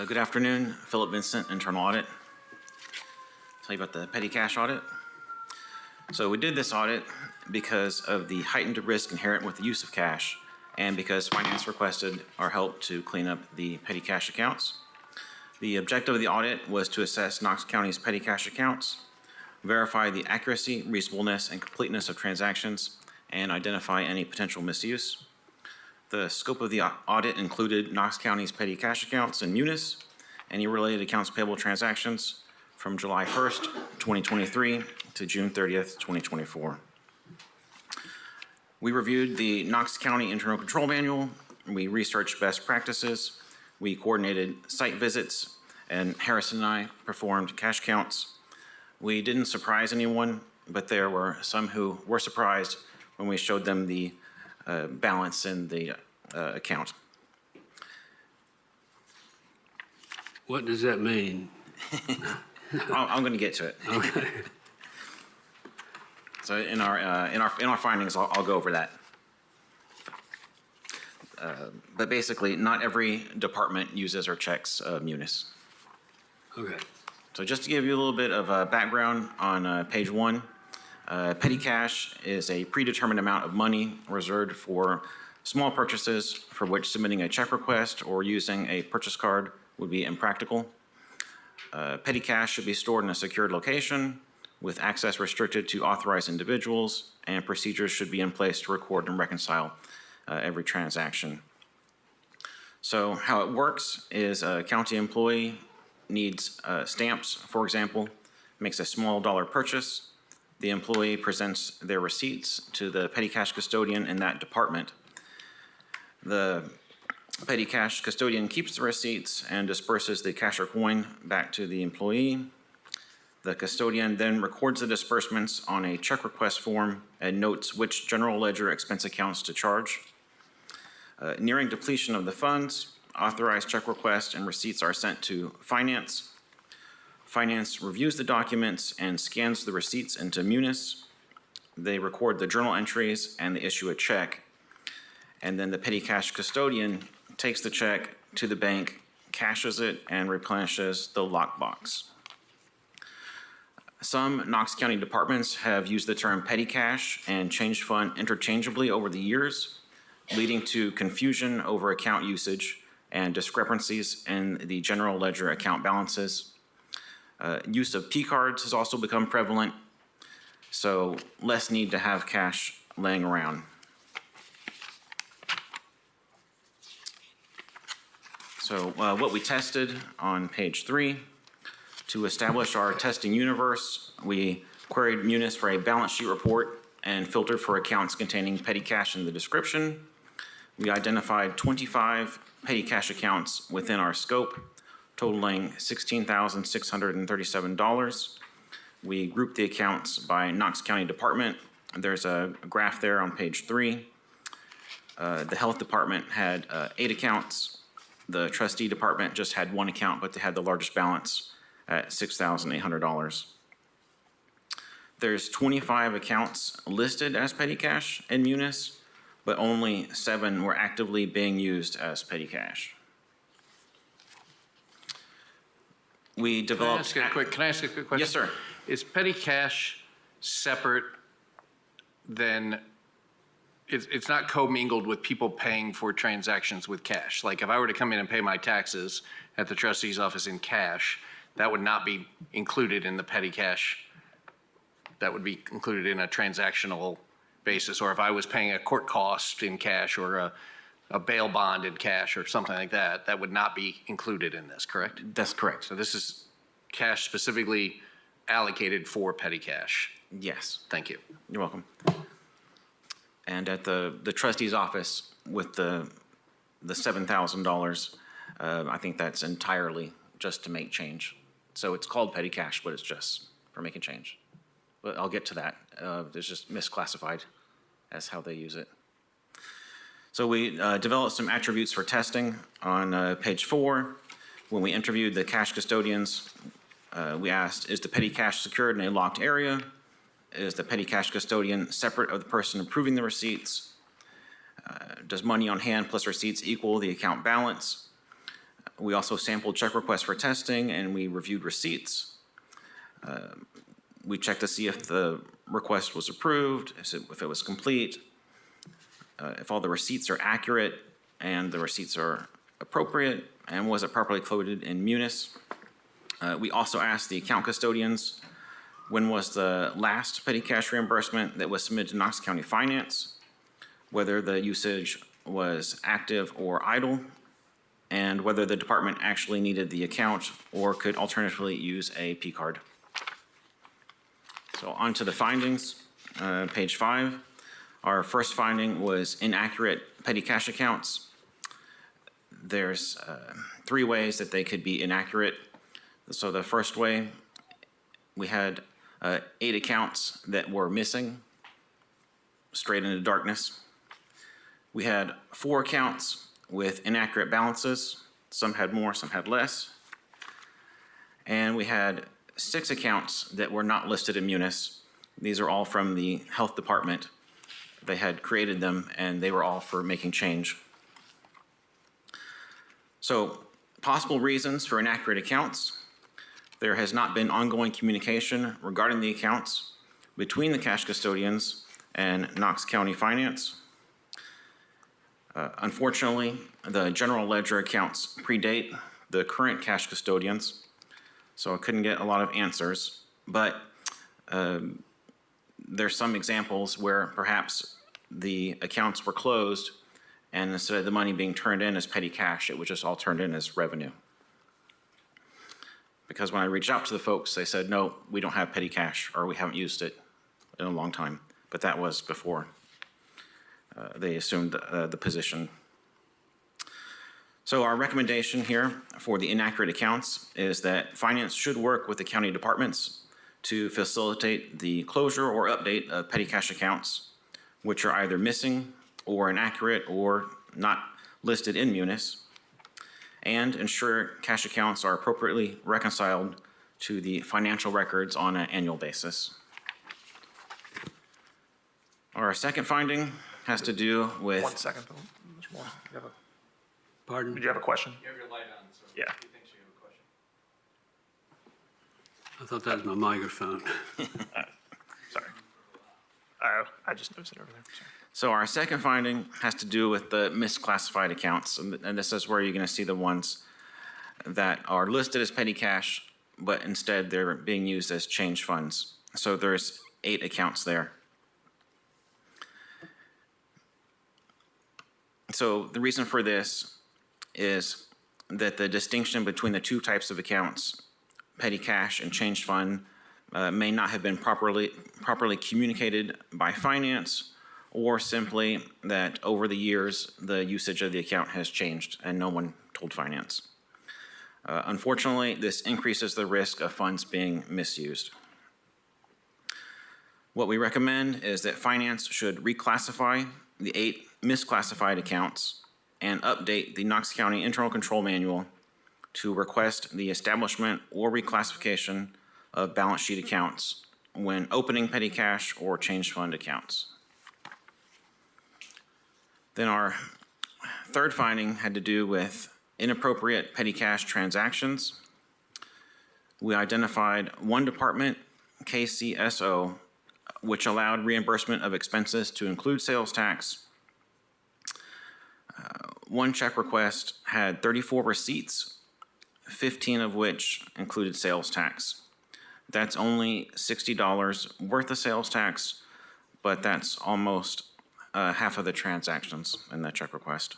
Good afternoon, Philip Vincent, Internal Audit. Tell you about the petty cash audit. So we did this audit because of the heightened risk inherent with the use of cash and because finance requested our help to clean up the petty cash accounts. The objective of the audit was to assess Knox County's petty cash accounts, verify the accuracy, reasonableness, and completeness of transactions, and identify any potential misuse. The scope of the audit included Knox County's petty cash accounts and munis, any related accounts payable transactions from July 1st, 2023 to June 30th, 2024. We reviewed the Knox County Internal Control Manual, we researched best practices, we coordinated site visits, and Harrison and I performed cash counts. We didn't surprise anyone, but there were some who were surprised when we showed them the balance in the account. What does that mean? I'm going to get to it. Okay. So in our findings, I'll go over that. But basically, not every department uses or checks munis. Okay. So just to give you a little bit of background on page 1, petty cash is a predetermined amount of money reserved for small purchases for which submitting a check request or using a purchase card would be impractical. Petty cash should be stored in a secured location with access restricted to authorized individuals, and procedures should be in place to record and reconcile every transaction. So how it works is a county employee needs stamps, for example, makes a small dollar purchase. The employee presents their receipts to the petty cash custodian in that department. The petty cash custodian keeps the receipts and disperses the cash or coin back to the employee. The custodian then records the disbursements on a check request form and notes which general ledger expense accounts to charge. Nearing depletion of the funds, authorized check requests and receipts are sent to finance. Finance reviews the documents and scans the receipts into munis. They record the journal entries and they issue a check. And then the petty cash custodian takes the check to the bank, cashes it, and replenishes the lockbox. Some Knox County departments have used the term petty cash and change fund interchangeably over the years, leading to confusion over account usage and discrepancies in the general ledger account balances. Use of P-cards has also become prevalent, so less need to have cash laying around. So what we tested on page 3, to establish our testing universe, we queried Munis for a balance sheet report and filtered for accounts containing petty cash in the description. We identified 25 petty cash accounts within our scope, totaling $16,637. We grouped the accounts by Knox County Department. There's a graph there on page 3. The Health Department had 8 accounts. The Trustee Department just had 1 account, but they had the largest balance at $6,800. There's 25 accounts listed as petty cash in Munis, but only 7 were actively being used as petty cash. We developed. Can I ask a quick question? Yes, sir. Is petty cash separate than, it's not commingled with people paying for transactions with cash? Like if I were to come in and pay my taxes at the trustee's office in cash, that would not be included in the petty cash. That would be included in a transactional basis. Or if I was paying a court cost in cash or a bail bond in cash or something like that, that would not be included in this, correct? That's correct. So this is cash specifically allocated for petty cash. Yes, Thank you. you're welcome. And at the trustee's office with the $7,000, I think that's entirely just to make change. So it's called petty cash, but it's just for making change. But I'll get to that. It's just misclassified as how they use it. So we developed some attributes for testing on page 4. When we interviewed the cash custodians, we asked, is the petty cash secured in a locked area? Is the petty cash custodian separate of the person approving the receipts? Does money on hand plus receipts equal the account balance? We also sampled check requests for testing, and we reviewed receipts. We checked to see if the request was approved, if it was complete, if all the receipts are accurate and the receipts are appropriate, and was it properly coded in Munis. We also asked the account custodians, when was the last petty cash reimbursement that was submitted to Knox County Finance, whether the usage was active or idle, and whether the department actually needed the account or could alternatively use a P card. So on to the findings, page 5. Our first finding was inaccurate petty cash accounts. There's 3 ways that they could be inaccurate. So the first way, we had 8 accounts that were missing, straight into darkness. We had 4 accounts with inaccurate balances. Some had more, some had less. And we had 6 accounts that were not listed in Munis. These are all from the health department. They had created them, and they were all for making change. So, possible reasons for inaccurate accounts. There has not been ongoing communication regarding the accounts between the cash custodians and Knox County Finance. Unfortunately, the general ledger accounts predate the current cash custodians, so I couldn't get a lot of answers. But there's some examples where perhaps the accounts were closed, and instead of the money being turned in as petty cash, it was just all turned in as revenue. Because when I reached out to the folks, they said, no, we don't have petty cash, or we haven't used it in a long time. But that was before they assumed the position. So our recommendation here for the inaccurate accounts is that finance should work with the county departments to facilitate the closure or update of petty cash accounts, which are either missing or inaccurate or not listed in Munis, and ensure cash accounts are appropriately reconciled to the financial records on an annual basis. Our second finding has to do with... 1 second, Bill. Mr. Moore, Pardon? did you have a question? You have your light on, so Yeah. he thinks you have a question. I thought that was my microphone. Sorry. Oh, I just noticed it over there. Sorry. So our second finding has to do with the misclassified accounts, and this is where you're going to see the ones that are listed as petty cash, but instead they're being used as change funds. So there's 8 accounts there. So the reason for this is that the distinction between the 2 types of accounts, petty cash and change fund, may not have been properly communicated by finance, or simply that over the years the usage of the account has changed and no one told finance. Unfortunately, this increases the risk of funds being misused. What we recommend is that finance should reclassify the 8 misclassified accounts and update the Knox County Internal Control Manual to request the establishment or reclassification of balance sheet accounts when opening petty cash or change fund accounts. Then our third finding had to do with inappropriate petty cash transactions. We identified one department, KCSO, which allowed reimbursement of expenses to include sales tax. One check request had 34 receipts, 15 of which included sales tax. That's only $60 worth of sales tax, but that's almost half of the transactions in that check request.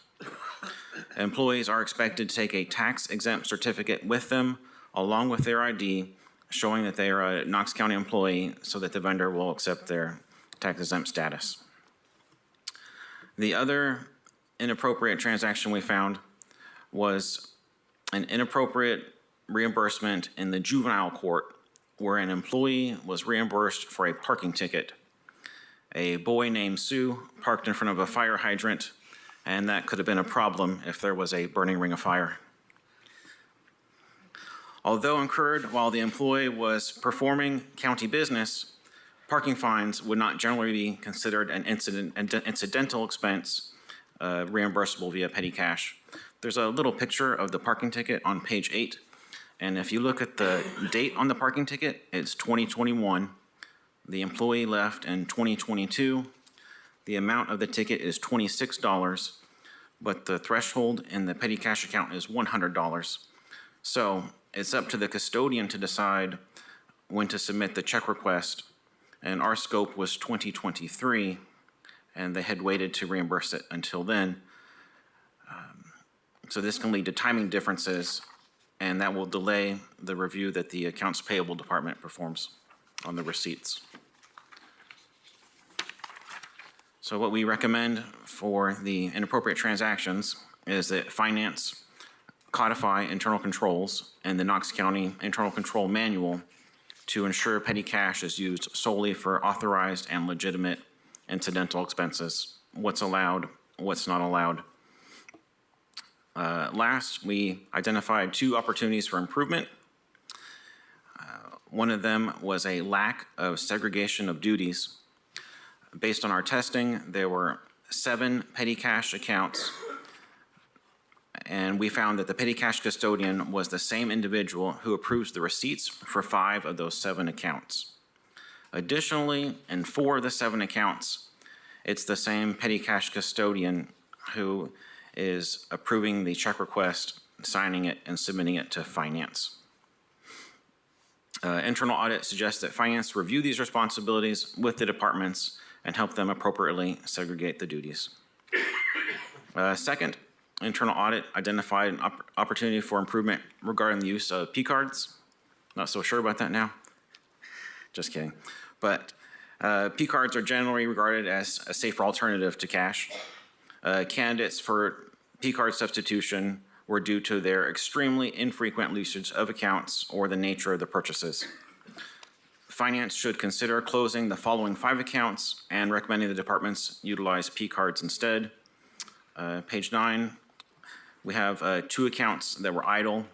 Employees are expected to take a tax-exempt certificate with them along with their ID showing that they are a Knox County employee so that the vendor will accept their tax exempt status. The other inappropriate transaction we found was an inappropriate reimbursement in the juvenile court where an employee was reimbursed for a parking ticket. A boy named Sue parked in front of a fire hydrant, and that could have been a problem if there was a burning ring of fire. Although incurred while the employee was performing county business, parking fines would not generally be considered an incidental expense reimbursable via petty cash. There's a little picture of the parking ticket on page 8, and if you look at the date on the parking ticket, it's 2021. The employee left in 2022. The amount of the ticket is $26, but the threshold in the petty cash account is $100. So it's up to the custodian to decide when to submit the check request, and our scope was 2023, and they had waited to reimburse it until then. So this can lead to timing differences, and that will delay the review that the accounts payable department performs on the receipts. So what we recommend for the inappropriate transactions is that finance codify internal controls and the Knox County Internal Control Manual to ensure petty cash is used solely for authorized and legitimate incidental expenses, what's allowed, what's not allowed. Last, we identified 2 opportunities for improvement. One of them was a lack of segregation of duties. Based on our testing, there were 7 petty cash accounts, and we found that the petty cash custodian was the same individual who approves the receipts for 5 of those 7 accounts. Additionally, in 4 of the 7 accounts, it's the same petty cash custodian who is approving the check request, signing it, and submitting it to finance. Internal audit suggests that finance review these responsibilities with the departments and help them appropriately segregate the duties. Second, internal audit identified an opportunity for improvement regarding the use of P-cards. Not so sure about that now. Just kidding. But P-cards are generally regarded as a safer alternative to cash. Candidates for P-card substitution were due to their extremely infrequent usage of accounts or the nature of the purchases. Finance should consider closing the following 5 accounts and recommending the departments utilize P-cards instead. Page 9, we have 2 accounts that were idle.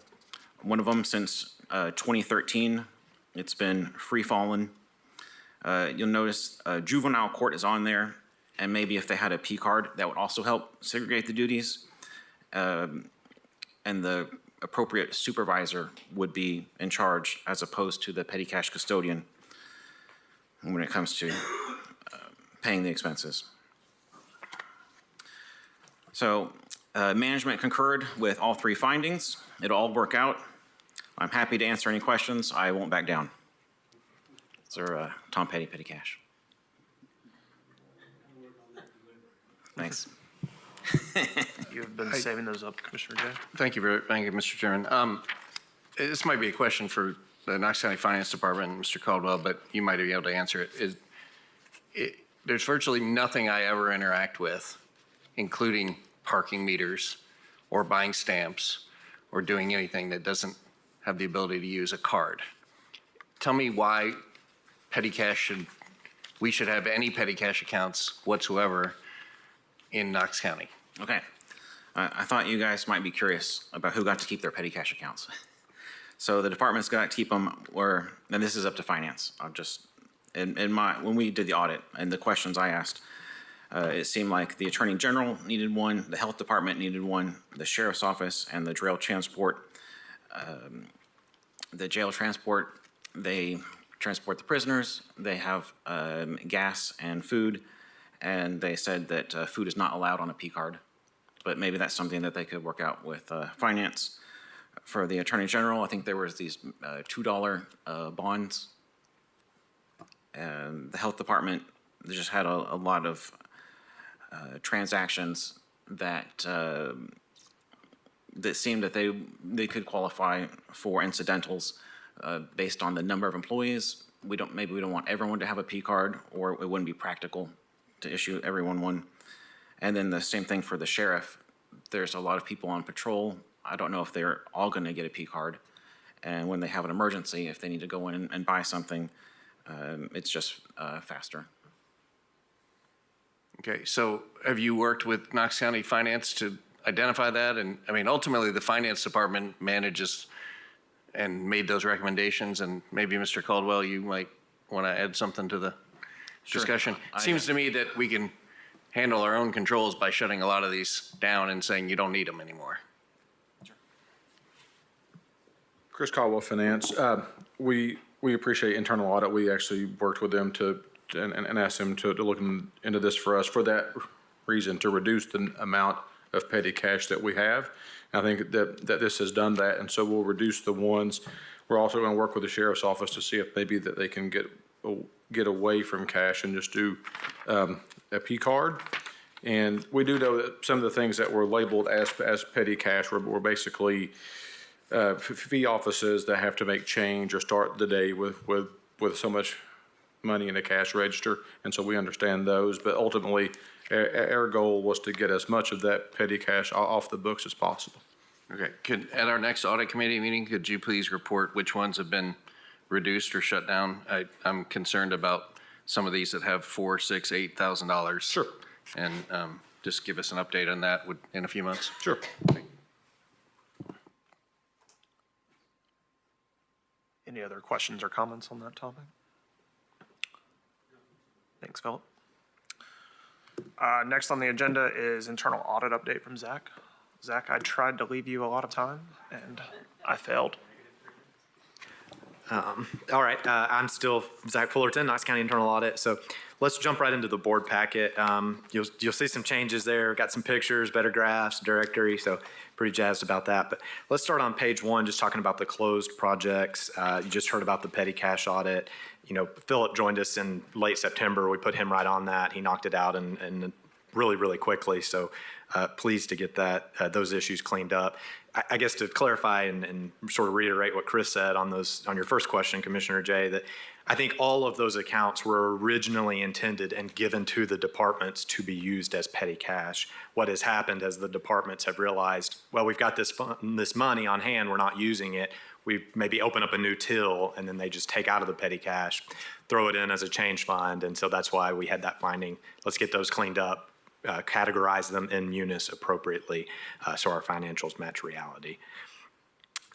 One of them since 2013, it's been free-fallen. You'll notice juvenile court is on there, and maybe if they had a P-card, that would also help segregate the duties. And the appropriate supervisor would be in charge as opposed to the petty cash custodian when it comes to paying the expenses. So management concurred with all 3 findings. It'll all work out. I'm happy to answer any questions. I won't back down. Sir, Tom Petty, Petty Cash. Thanks. You've been saving those up, Commissioner Jay. Thank you, Mr. Chairman. This might be a question for the Knox County Finance Department and Mr. Caldwell, but you might be able to answer it. There's virtually nothing I ever interact with, including parking meters or buying stamps or doing anything that doesn't have the ability to use a card. Tell me why we should have any petty cash accounts whatsoever in Knox County. Okay. I thought you guys might be curious about who got to keep their petty cash accounts. So the department's got to keep them and this is up to finance. When we did the audit and the questions I asked, it seemed like the Attorney General needed one, the Health Department needed one, the Sheriff's Office and the jail transport. The jail transport, they transport the prisoners, they have gas and food, and they said that food is not allowed on a P card. But maybe that's something that they could work out with finance. For the Attorney General, I think there was these $2 bonds. And the Health Department, they just had a lot of transactions that that seemed that they could qualify for incidentals based on the number of employees. Maybe we don't want everyone to have a P card, or it wouldn't be practical to issue everyone one. And then the same thing for the sheriff. There's a lot of people on patrol. I don't know if they're all going to get a P card. And when they have an emergency, if they need to go in and buy something, it's just faster. Okay, so have you worked with Knox County Finance to identify that? And I mean, ultimately, the finance department manages and made those recommendations, and maybe Mr. Caldwell, you might want to add something to the discussion. Seems to me that we can handle our own controls by shutting a lot of these down and saying you don't need them anymore. Chris Caldwell, Finance. We appreciate internal audit. We actually worked with them and asked them to look into this for us for that reason, to reduce the amount of petty cash that we have. And I think that this has done that, and so we'll reduce the ones. We're also going to work with the sheriff's office to see if maybe that they can get away from cash and just do a P card. And we do know that some of the things that were labeled as petty cash were basically fee offices that have to make change or start the day with so much money in a cash register, and so we understand those. But ultimately, our goal was to get as much of that petty cash off the books as possible. Okay, at our next audit committee meeting, could you please report which ones have been reduced or shut down? I'm concerned about some of these that have $4,000, $6,000, $8,000. Sure. And just give us an update on that in a few months. Sure. Any other questions or comments on that topic? Thanks, Philip. Next on the agenda is internal audit update from Zach. Zach, I tried to leave you a lot of time, and I failed. All right, I'm still Zach Fullerton, Knox County Internal Audit. So let's jump right into the board packet. You'll see some changes there. Got some pictures, better graphs, directory. So pretty jazzed about that. But let's start on page 1, just talking about the closed projects. You just heard about the petty cash audit. You know, Philip joined us in late September. We put him right on that. He knocked it out and really, really quickly. So pleased to get those issues cleaned up. I guess to clarify and sort of reiterate what Chris said on your first question, Commissioner Jay, that I think all of those accounts were originally intended and given to the departments to be used as petty cash. What has happened as the departments have realized, well, we've got this money on hand, we're not using it. We maybe open up a new till and then they just take out of the petty cash, throw it in as a change fund. And so that's why we had that finding. Let's get those cleaned up, categorize them in munis appropriately so our financials match reality.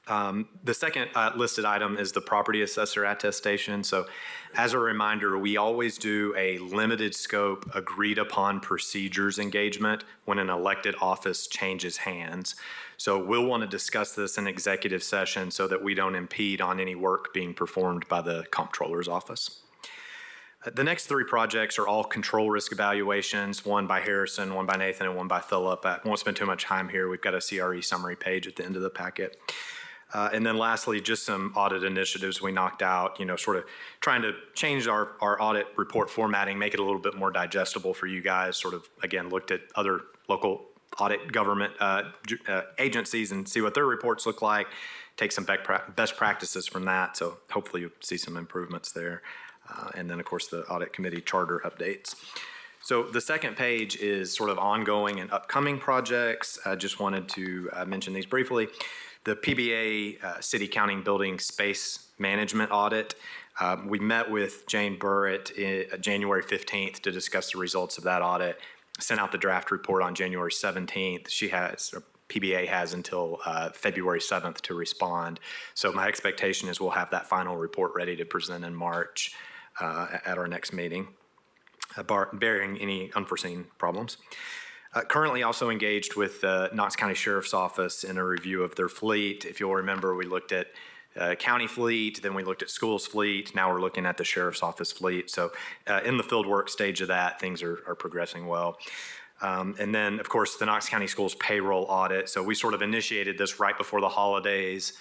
The second listed item is the property assessor attestation. So as a reminder, we always do a limited scope, agreed upon procedures engagement when an elected office changes hands. So we'll want to discuss this in executive session so that we don't impede on any work being performed by the comptroller's office. The next 3 projects are all control risk evaluations, one by Harrison, one by Nathan, and one by Philip. I won't spend too much time here. We've got a CRE summary page at the end of the packet. And then lastly, just some audit initiatives we knocked out, sort of trying to change our audit report formatting, make it a little bit more digestible for you guys, sort of, again, looked at other local audit government agencies and see what their reports look like, take some best practices from that. So hopefully you'll see some improvements there. And then, of course, the audit committee charter updates. So the second page is sort of ongoing and upcoming projects. I just wanted to mention these briefly. The PBA City Counting Building Space Management Audit. We met with Jane Burritt January 15th to discuss the results of that audit. Sent out the draft report on January 17th. PBA has until February 7th to respond. So my expectation is we'll have that final report ready to present in March at our next meeting, barring any unforeseen problems. Currently also engaged with the Knox County Sheriff's Office in a review of their fleet. If you'll remember, we looked at county fleet, then we looked at schools fleet, now we're looking at the Sheriff's Office fleet. So in the field work stage of that, things are progressing well. And then, of course, the Knox County Schools payroll audit. So we sort of initiated this right before the holidays,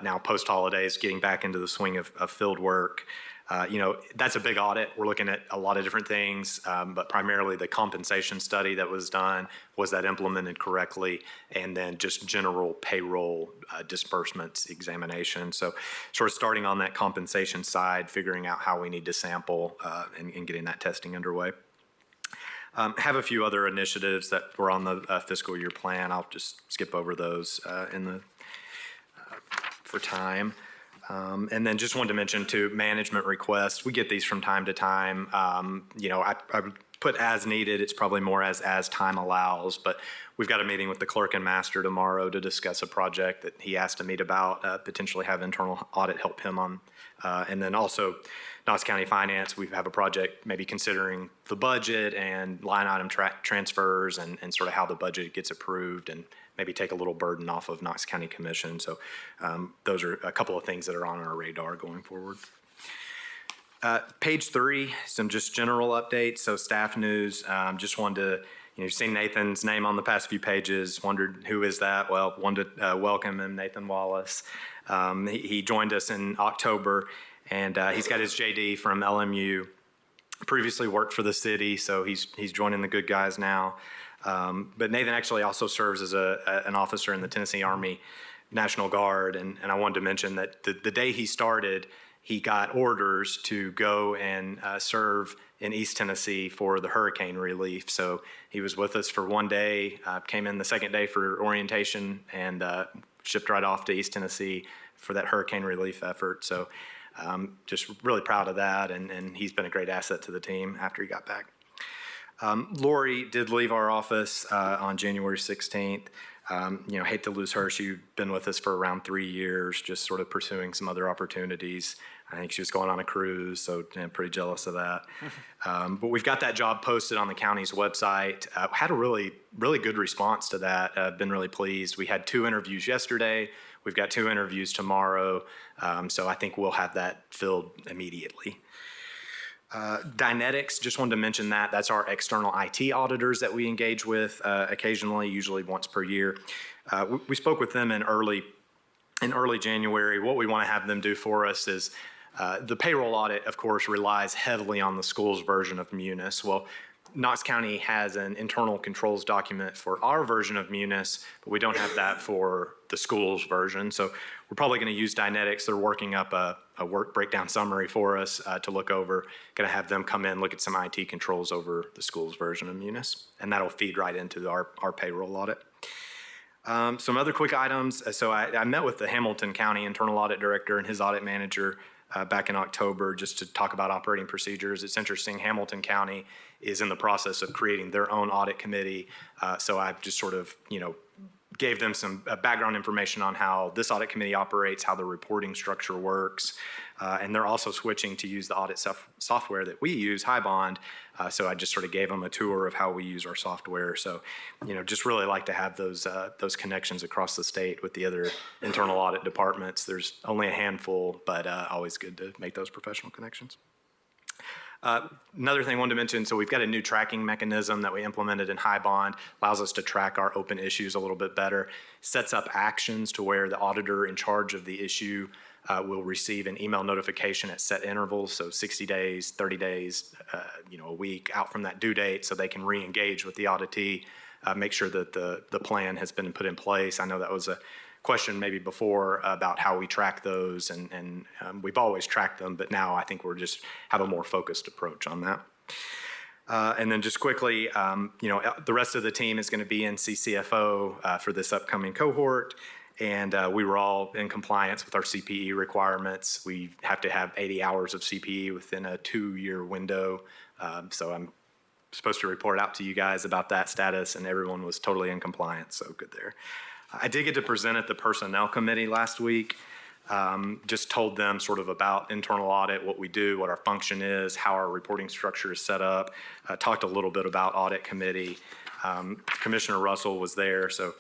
now post-holidays, getting back into the swing of field work. That's a big audit. We're looking at a lot of different things, but primarily the compensation study that was done, was that implemented correctly, and then just general payroll disbursements examination. So sort of starting on that compensation side, figuring out how we need to sample and getting that testing underway. Have a few other initiatives that were on the fiscal year plan. I'll just skip over those for time. And then just wanted to mention too, management requests. We get these from time to time. I would put as needed. It's probably more as time allows, but we've got a meeting with the clerk and master tomorrow to discuss a project that he asked to meet about, potentially have internal audit help him on. And then also Knox County Finance, we have a project maybe considering the budget and line item transfers and sort of how the budget gets approved and maybe take a little burden off of Knox County Commission. So those are a couple of things that are on our radar going forward. Page 3, some just general updates. So staff news, just wanted to, you've seen Nathan's name on the past few pages, wondered who is that? Well, wanted to welcome him, Nathan Wallace. He joined us in October, and he's got his JD from LMU. Previously worked for the city, so he's joining the good guys now. But Nathan actually also serves as an officer in the Tennessee Army National Guard, and I wanted to mention that the day he started, he got orders to go and serve in East Tennessee for the hurricane relief. So he was with us for one day, came in the second day for orientation, and shipped right off to East Tennessee for that hurricane relief effort. So just really proud of that, and he's been a great asset to the team after he got back. Lori did leave our office on January 16th. Hate to lose her. She's been with us for around 3 years, just sort of pursuing some other opportunities. I think she was going on a cruise, so I'm pretty jealous of that. But we've got that job posted on the county's website. Had a really, really good response to that. Been really pleased. We had 2 interviews yesterday. We've got 2 interviews tomorrow. So I think we'll have that filled immediately. Dynetics, just wanted to mention that. That's our external IT auditors that we engage with occasionally, usually once per year. We spoke with them in early January. What we want to have them do for us is the payroll audit, of course, relies heavily on the school's version of Munis. Well, Knox County has an internal controls document for our version of Munis, but we don't have that for the school's version. So we're probably going to use Dynetics. They're working up a work breakdown summary for us to look over. Going to have them come in, look at some IT controls over the school's version of Munis, and that'll feed right into our payroll audit. Some other quick items. So I met with the Hamilton County Internal Audit Director and his audit manager back in October just to talk about operating procedures. It's interesting, Hamilton County is in the process of creating their own audit committee. So I've just sort of, gave them some background information on how this audit committee operates, how the reporting structure works. And they're also switching to use the audit software that we use, HighBond. So I just sort of gave them a tour of how we use our software. So, just really like to have those connections across the state with the other internal audit departments. There's only a handful, but always good to make those professional connections. Another thing I wanted to mention, so we've got a new tracking mechanism that we implemented in HighBond, allows us to track our open issues a little bit better, sets up actions to where the auditor in charge of the issue will receive an email notification at set intervals, so 60 days, 30 days, a week out from that due date, so they can re-engage with the auditee, make sure that the plan has been put in place. I know that was a question maybe before about how we track those, and we've always tracked them, but now I think we're just have a more focused approach on that. And then just quickly, the rest of the team is going to be in CCFO for this upcoming cohort, and we were all in compliance with our CPE requirements. We have to have 80 hours of CPE within a 2-year window, so I'm supposed to report out to you guys about that status, and everyone was totally in compliance, so good there. I did get to present at the Personnel Committee last week. Just told them sort of about internal audit, what we do, what our function is, how our reporting structure is set up. Talked a little bit about Audit Committee. Commissioner Russell was there, so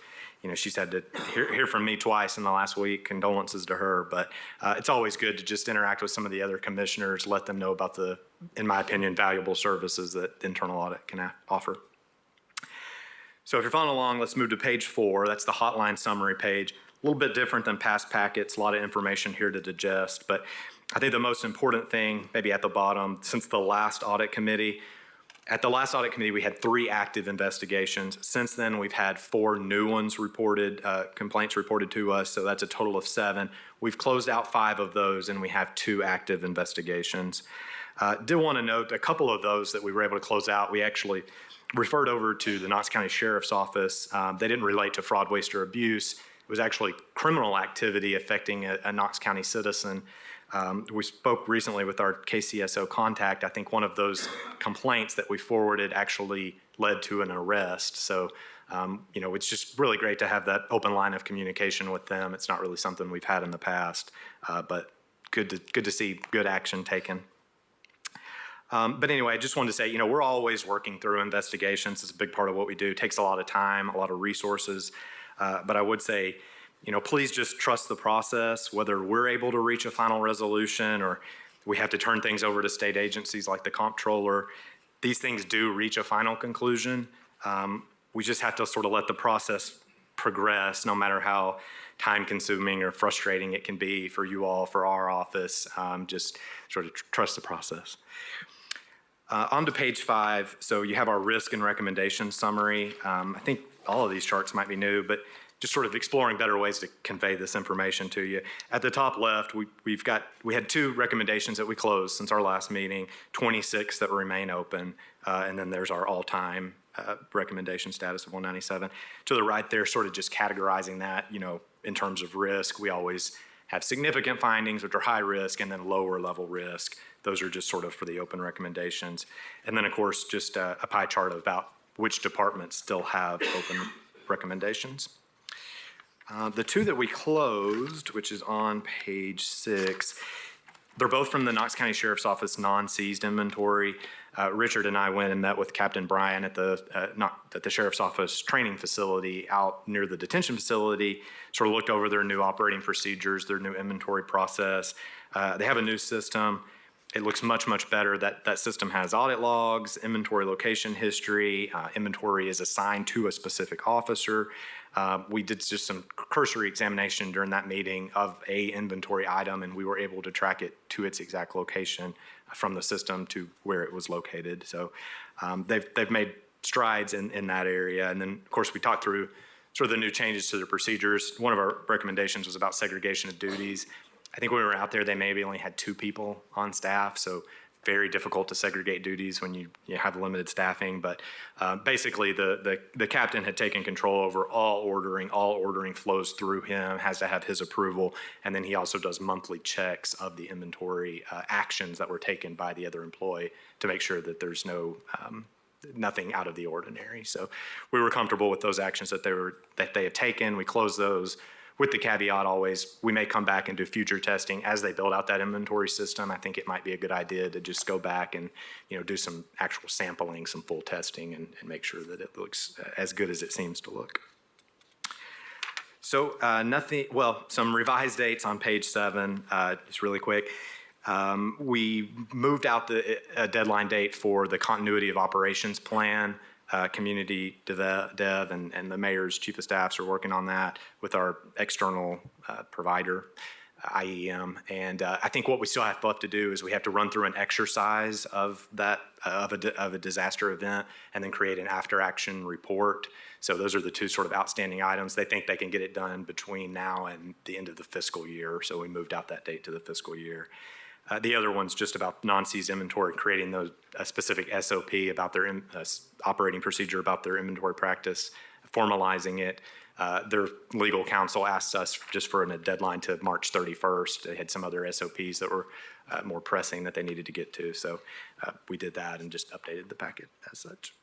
she's had to hear from me twice in the last week. Condolences to her, but it's always good to just interact with some of the other commissioners, let them know about the, in my opinion, valuable services that internal audit can offer. So if you're following along, let's move to page 4. That's the hotline summary page. A little bit different than past packets, a lot of information here to digest, but I think the most important thing, maybe at the bottom, since the last audit committee, at the last audit committee, we had 3 active investigations. Since then, we've had 4 new ones reported, complaints reported to us, so that's a total of 7. We've closed out 5 of those, and we have 2 active investigations. Did want to note a couple of those that we were able to close out. We actually referred over to the Knox County Sheriff's Office. They didn't relate to fraud, waste, or abuse. It was actually criminal activity affecting a Knox County citizen. We spoke recently with our KCSO contact. I think one of those complaints that we forwarded actually led to an arrest. So, it's just really great to have that open line of communication with them. It's not really something we've had in the past, but good to see good action taken. But anyway, I just wanted to say, we're always working through investigations. It's a big part of what we do. It takes a lot of time, a lot of resources. But I would say, please just trust the process, whether we're able to reach a final resolution or we have to turn things over to state agencies like the comptroller. These things do reach a final conclusion. We just have to sort of let the process progress, no matter how time-consuming or frustrating it can be for you all, for our office. Just sort of trust the process. On to page 5. So you have our risk and recommendation summary. I think all of these charts might be new, but just sort of exploring better ways to convey this information to you. At the top left, we had 2 recommendations that we closed since our last meeting, 26 that remain open, and then there's our all-time recommendation status of 197. To the right there, sort of just categorizing that, in terms of risk. We always have significant findings, which are high risk, and then lower level risk. Those are just sort of for the open recommendations. And then, of course, just a pie chart about which departments still have open recommendations. The 2 that we closed, which is on page 6, they're both from the Knox County Sheriff's Office non-seized inventory. Richard and I went and met with Captain Bryan at the Sheriff's Office training facility out near the detention facility, sort of looked over their new operating procedures, their new inventory process. They have a new system. It looks much, much better. That system has audit logs, inventory location history. Inventory is assigned to a specific officer. We did just some cursory examination during that meeting of a inventory item, and we were able to track it to its exact location from the system to where it was located. So they've made strides in that area. And then, of course, we talked through sort of the new changes to the procedures. One of our recommendations was about segregation of duties. I think when we were out there, they maybe only had 2 people on staff, so very difficult to segregate duties when you have limited staffing. But basically, the captain had taken control over all ordering. All ordering flows through him, has to have his approval, and then he also does monthly checks of the inventory actions that were taken by the other employee to make sure that there's nothing out of the ordinary. So we were comfortable with those actions that they had taken. We closed those, with the caveat always, we may come back and do future testing as they build out that inventory system. I think it might be a good idea to just go back and do some actual sampling, some full testing, and make sure that it looks as good as it seems to look. So some revised dates on page 7, just really quick. We moved out the deadline date for the continuity of operations plan. Community dev and the mayor's chief of staffs are working on that with our external provider, IEM. And I think what we still have left to do is we have to run through an exercise of that of a disaster event and then create an after action report. So those are the 2 sort of outstanding items. They think they can get it done between now and the end of the fiscal year. So we moved out that date to the fiscal year. The other one's just about non-seized inventory, creating a specific SOP about their operating procedure about their inventory practice, formalizing it. Their legal counsel asked us just for a deadline to March 31st. They had some other SOPs that were more pressing that they needed to get to. So we did that and just updated the packet as such.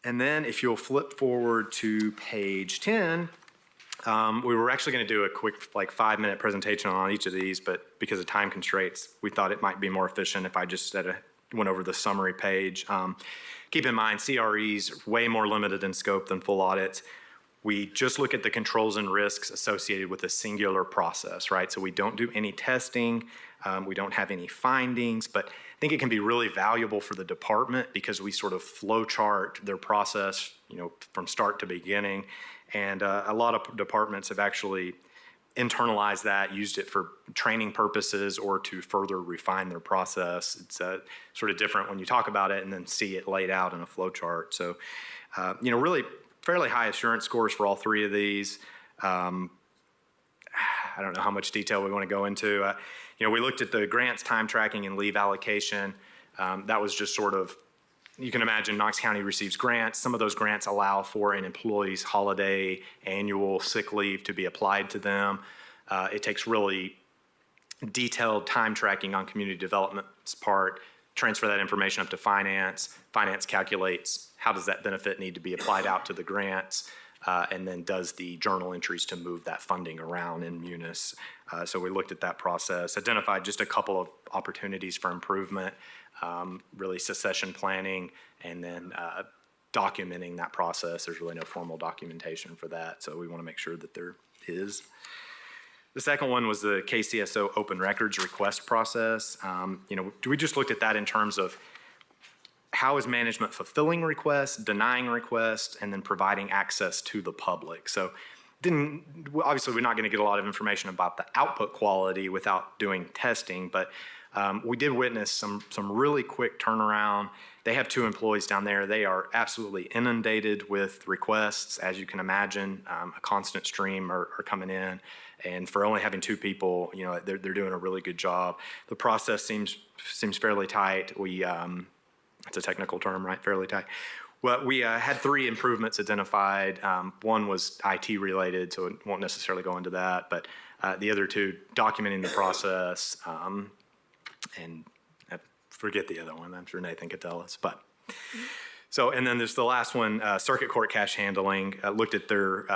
And then if you'll flip forward to page 10, we were actually going to do a quick 5-minute presentation on each of these, but because of time constraints, we thought it might be more efficient if I just went over the summary page. Keep in mind, CRE's way more limited in scope than full audits. We just look at the controls and risks associated with a singular process, right? So we don't do any testing. We don't have any findings, but I think it can be really valuable for the department because we sort of flow chart their process, from start to beginning. And a lot of departments have actually internalized that, used it for training purposes or to further refine their process. It's sort of different when you talk about it and then see it laid out in a flow chart. So, really fairly high assurance scores for all three of these. I don't know how much detail we want to go into. We looked at the grants, time tracking, and leave allocation. That was just sort of, you can imagine Knox County receives grants. Some of those grants allow for an employee's holiday, annual sick leave to be applied to them. It takes really detailed time tracking on community development's part, transfer that information up to finance. Finance calculates how does that benefit need to be applied out to the grants, and then does the journal entries to move that funding around in Munis. So we looked at that process, identified just a couple of opportunities for improvement, really succession planning, and then documenting that process. There's really no formal documentation for that, so we want to make sure that there is. The second one was the KCSO open records request process. We just looked at that in terms of how is management fulfilling requests, denying requests, and then providing access to the public. So obviously we're not going to get a lot of information about the output quality without doing testing, but we did witness some really quick turnaround. They have 2 employees down there. They are absolutely inundated with requests, as you can imagine. A constant stream are coming in. And for only having 2 people, they're doing a really good job. The process seems fairly tight. It's a technical term, right? Fairly tight. Well, we had 3 improvements identified. One was IT related, so it won't necessarily go into that. But the other 2, documenting the process, and I forget the other one. I'm sure Nathan could tell us. But so, and then there's the last one, circuit court cash handling. Looked at their,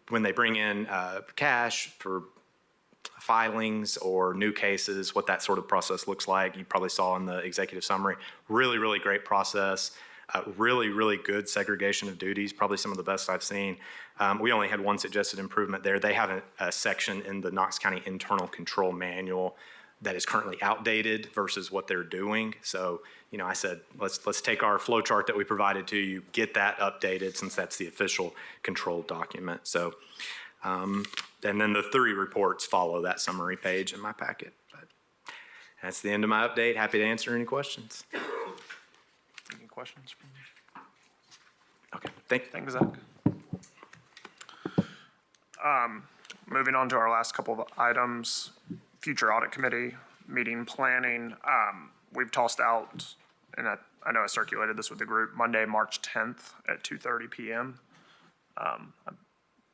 when they bring in cash for filings or new cases, what that sort of process looks like. You probably saw in the executive summary. Really, really great process. Really, really good segregation of duties, probably some of the best I've seen. We only had 1 suggested improvement there. They have a section in the Knox County Internal Control Manual that is currently outdated versus what they're doing. So, I said, let's take our flow chart that we provided to you, get that updated since that's the official control document. So, and then the 3 reports follow that summary page in my packet. But that's the end of my update. Happy to answer any questions. Any questions from you? Okay, Thank you, Zach. Moving on to our last couple of items, future audit committee meeting planning. We've tossed out, and I know I circulated this with the group, Monday, March 10th at 2:30 p.m. I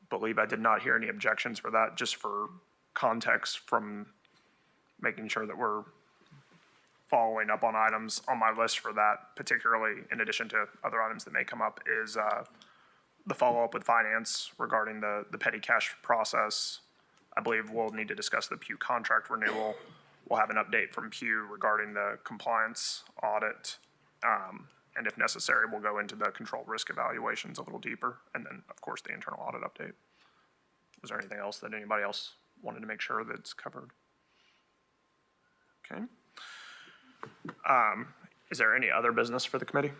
believe I did not hear any objections for that, just for context from making sure that we're following up on items on my list for that, particularly in addition to other items that may come up, is the follow-up with finance regarding the petty cash process. I believe we'll need to discuss the Pew contract renewal. We'll have an update from Pew regarding the compliance audit. And if necessary, we'll go into the control risk evaluations a little deeper. And then, of course, the internal audit update. Was there anything else that anybody else wanted to make sure that's covered? Okay. Is there any other business for the committee?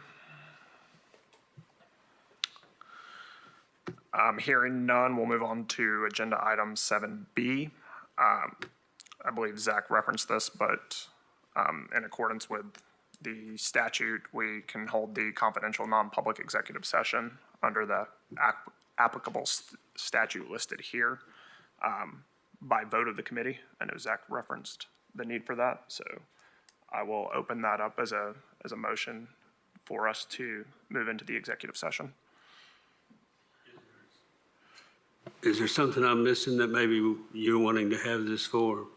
Hearing none, we'll move on to agenda item 7B. I believe Zach referenced this, but in accordance with the statute, we can hold the confidential non-public executive session under the applicable statute listed here by vote of the committee. I know Zach referenced the need for that, so I will open that up as a motion for us to move into the executive session. Is there something I'm missing that maybe you're wanting to have this for?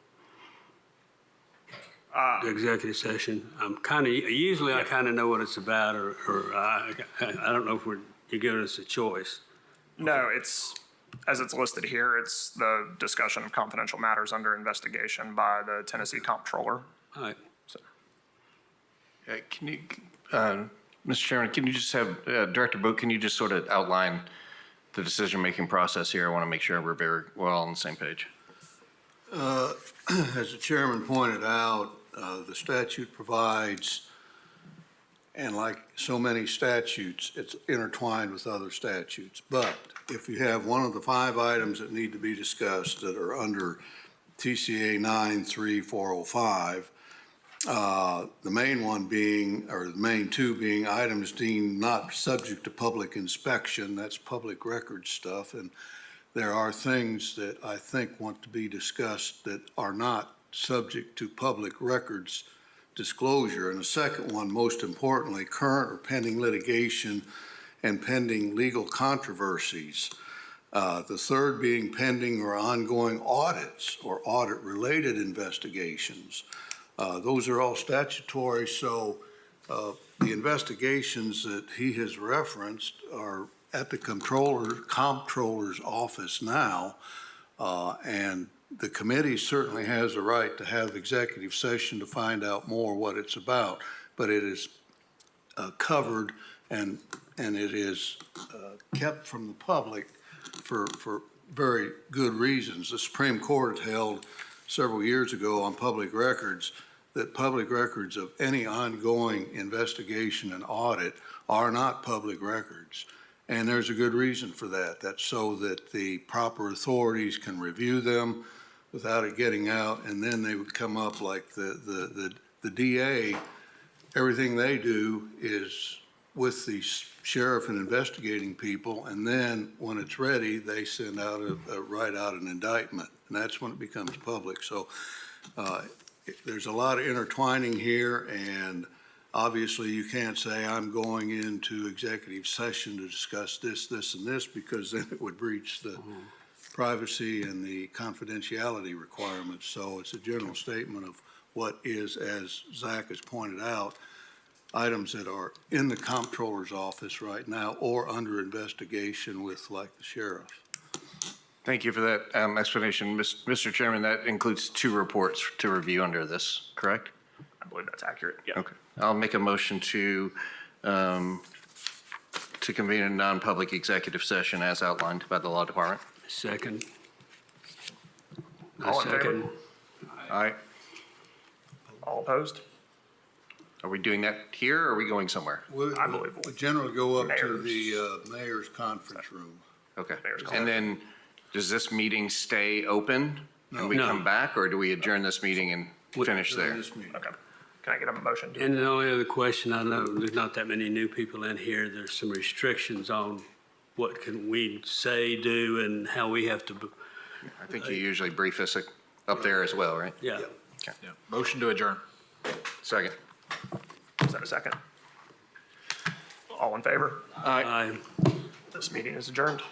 The executive session. Usually I kind of know what it's about, or I don't know if you're giving us a choice. No, as it's listed here, it's the discussion of confidential matters under investigation by the Tennessee Comptroller. All right. So, Can you, Mr. Chairman, can you just have, Director Boot, can you just sort of outline the decision-making process here? I want to make sure we're all on the same page. As the chairman pointed out, the statute provides And like so many statutes, it's intertwined with other statutes. But if you have one of the 5 items that need to be discussed that are under TCA 93405, the main one being, or the main 2 being items deemed not subject to public inspection, that's public record stuff. And there are things that I think want to be discussed that are not subject to public records disclosure. And the second one, most importantly, current or pending litigation and pending legal controversies. The third being pending or ongoing audits or audit-related investigations. Those are all statutory, so the investigations that he has referenced are at the comptroller's office now, and the committee certainly has a right to have executive session to find out more what it's about, but it is covered and it is kept from the public for very good reasons. The Supreme Court held several years ago on public records that public records of any ongoing investigation and audit are not public records. And there's a good reason for that. That's so that the proper authorities can review them without it getting out, and then they would come up like the DA. Everything they do is with the sheriff and investigating people, and then when it's ready, they send out write out an indictment, and that's when it becomes public. So there's a lot of intertwining here, and obviously you can't say I'm going into executive session to discuss this, this, and this, because then it would breach the privacy and the confidentiality requirements. So it's a general statement of what is, as Zach has pointed out, items that are in the comptroller's office right now or under investigation with, like, the sheriff. Thank you for that explanation. Mr. Chairman, that includes 2 reports to review under this, correct? I believe that's accurate, yeah. Okay. I'll make a motion to convene a non-public executive session as outlined by the law department. Second. All in favor? Second. All right. All opposed? Are we doing that here or are we going somewhere? I believe We generally go up to Mayor's. the mayor's conference room. Okay. Mayor's And then, does this meeting stay open? And we No. come back, or do we adjourn this meeting and finish there? This meeting. Okay. Can I get a motion to? And the only other question, I know there's not that many new people in here. There's some restrictions on what can we say, do, and how we have to, I think you usually brief us up there as well, right? yeah. Yeah. Motion to adjourn. Second. Is that a second? All in favor? Aye. This meeting is adjourned.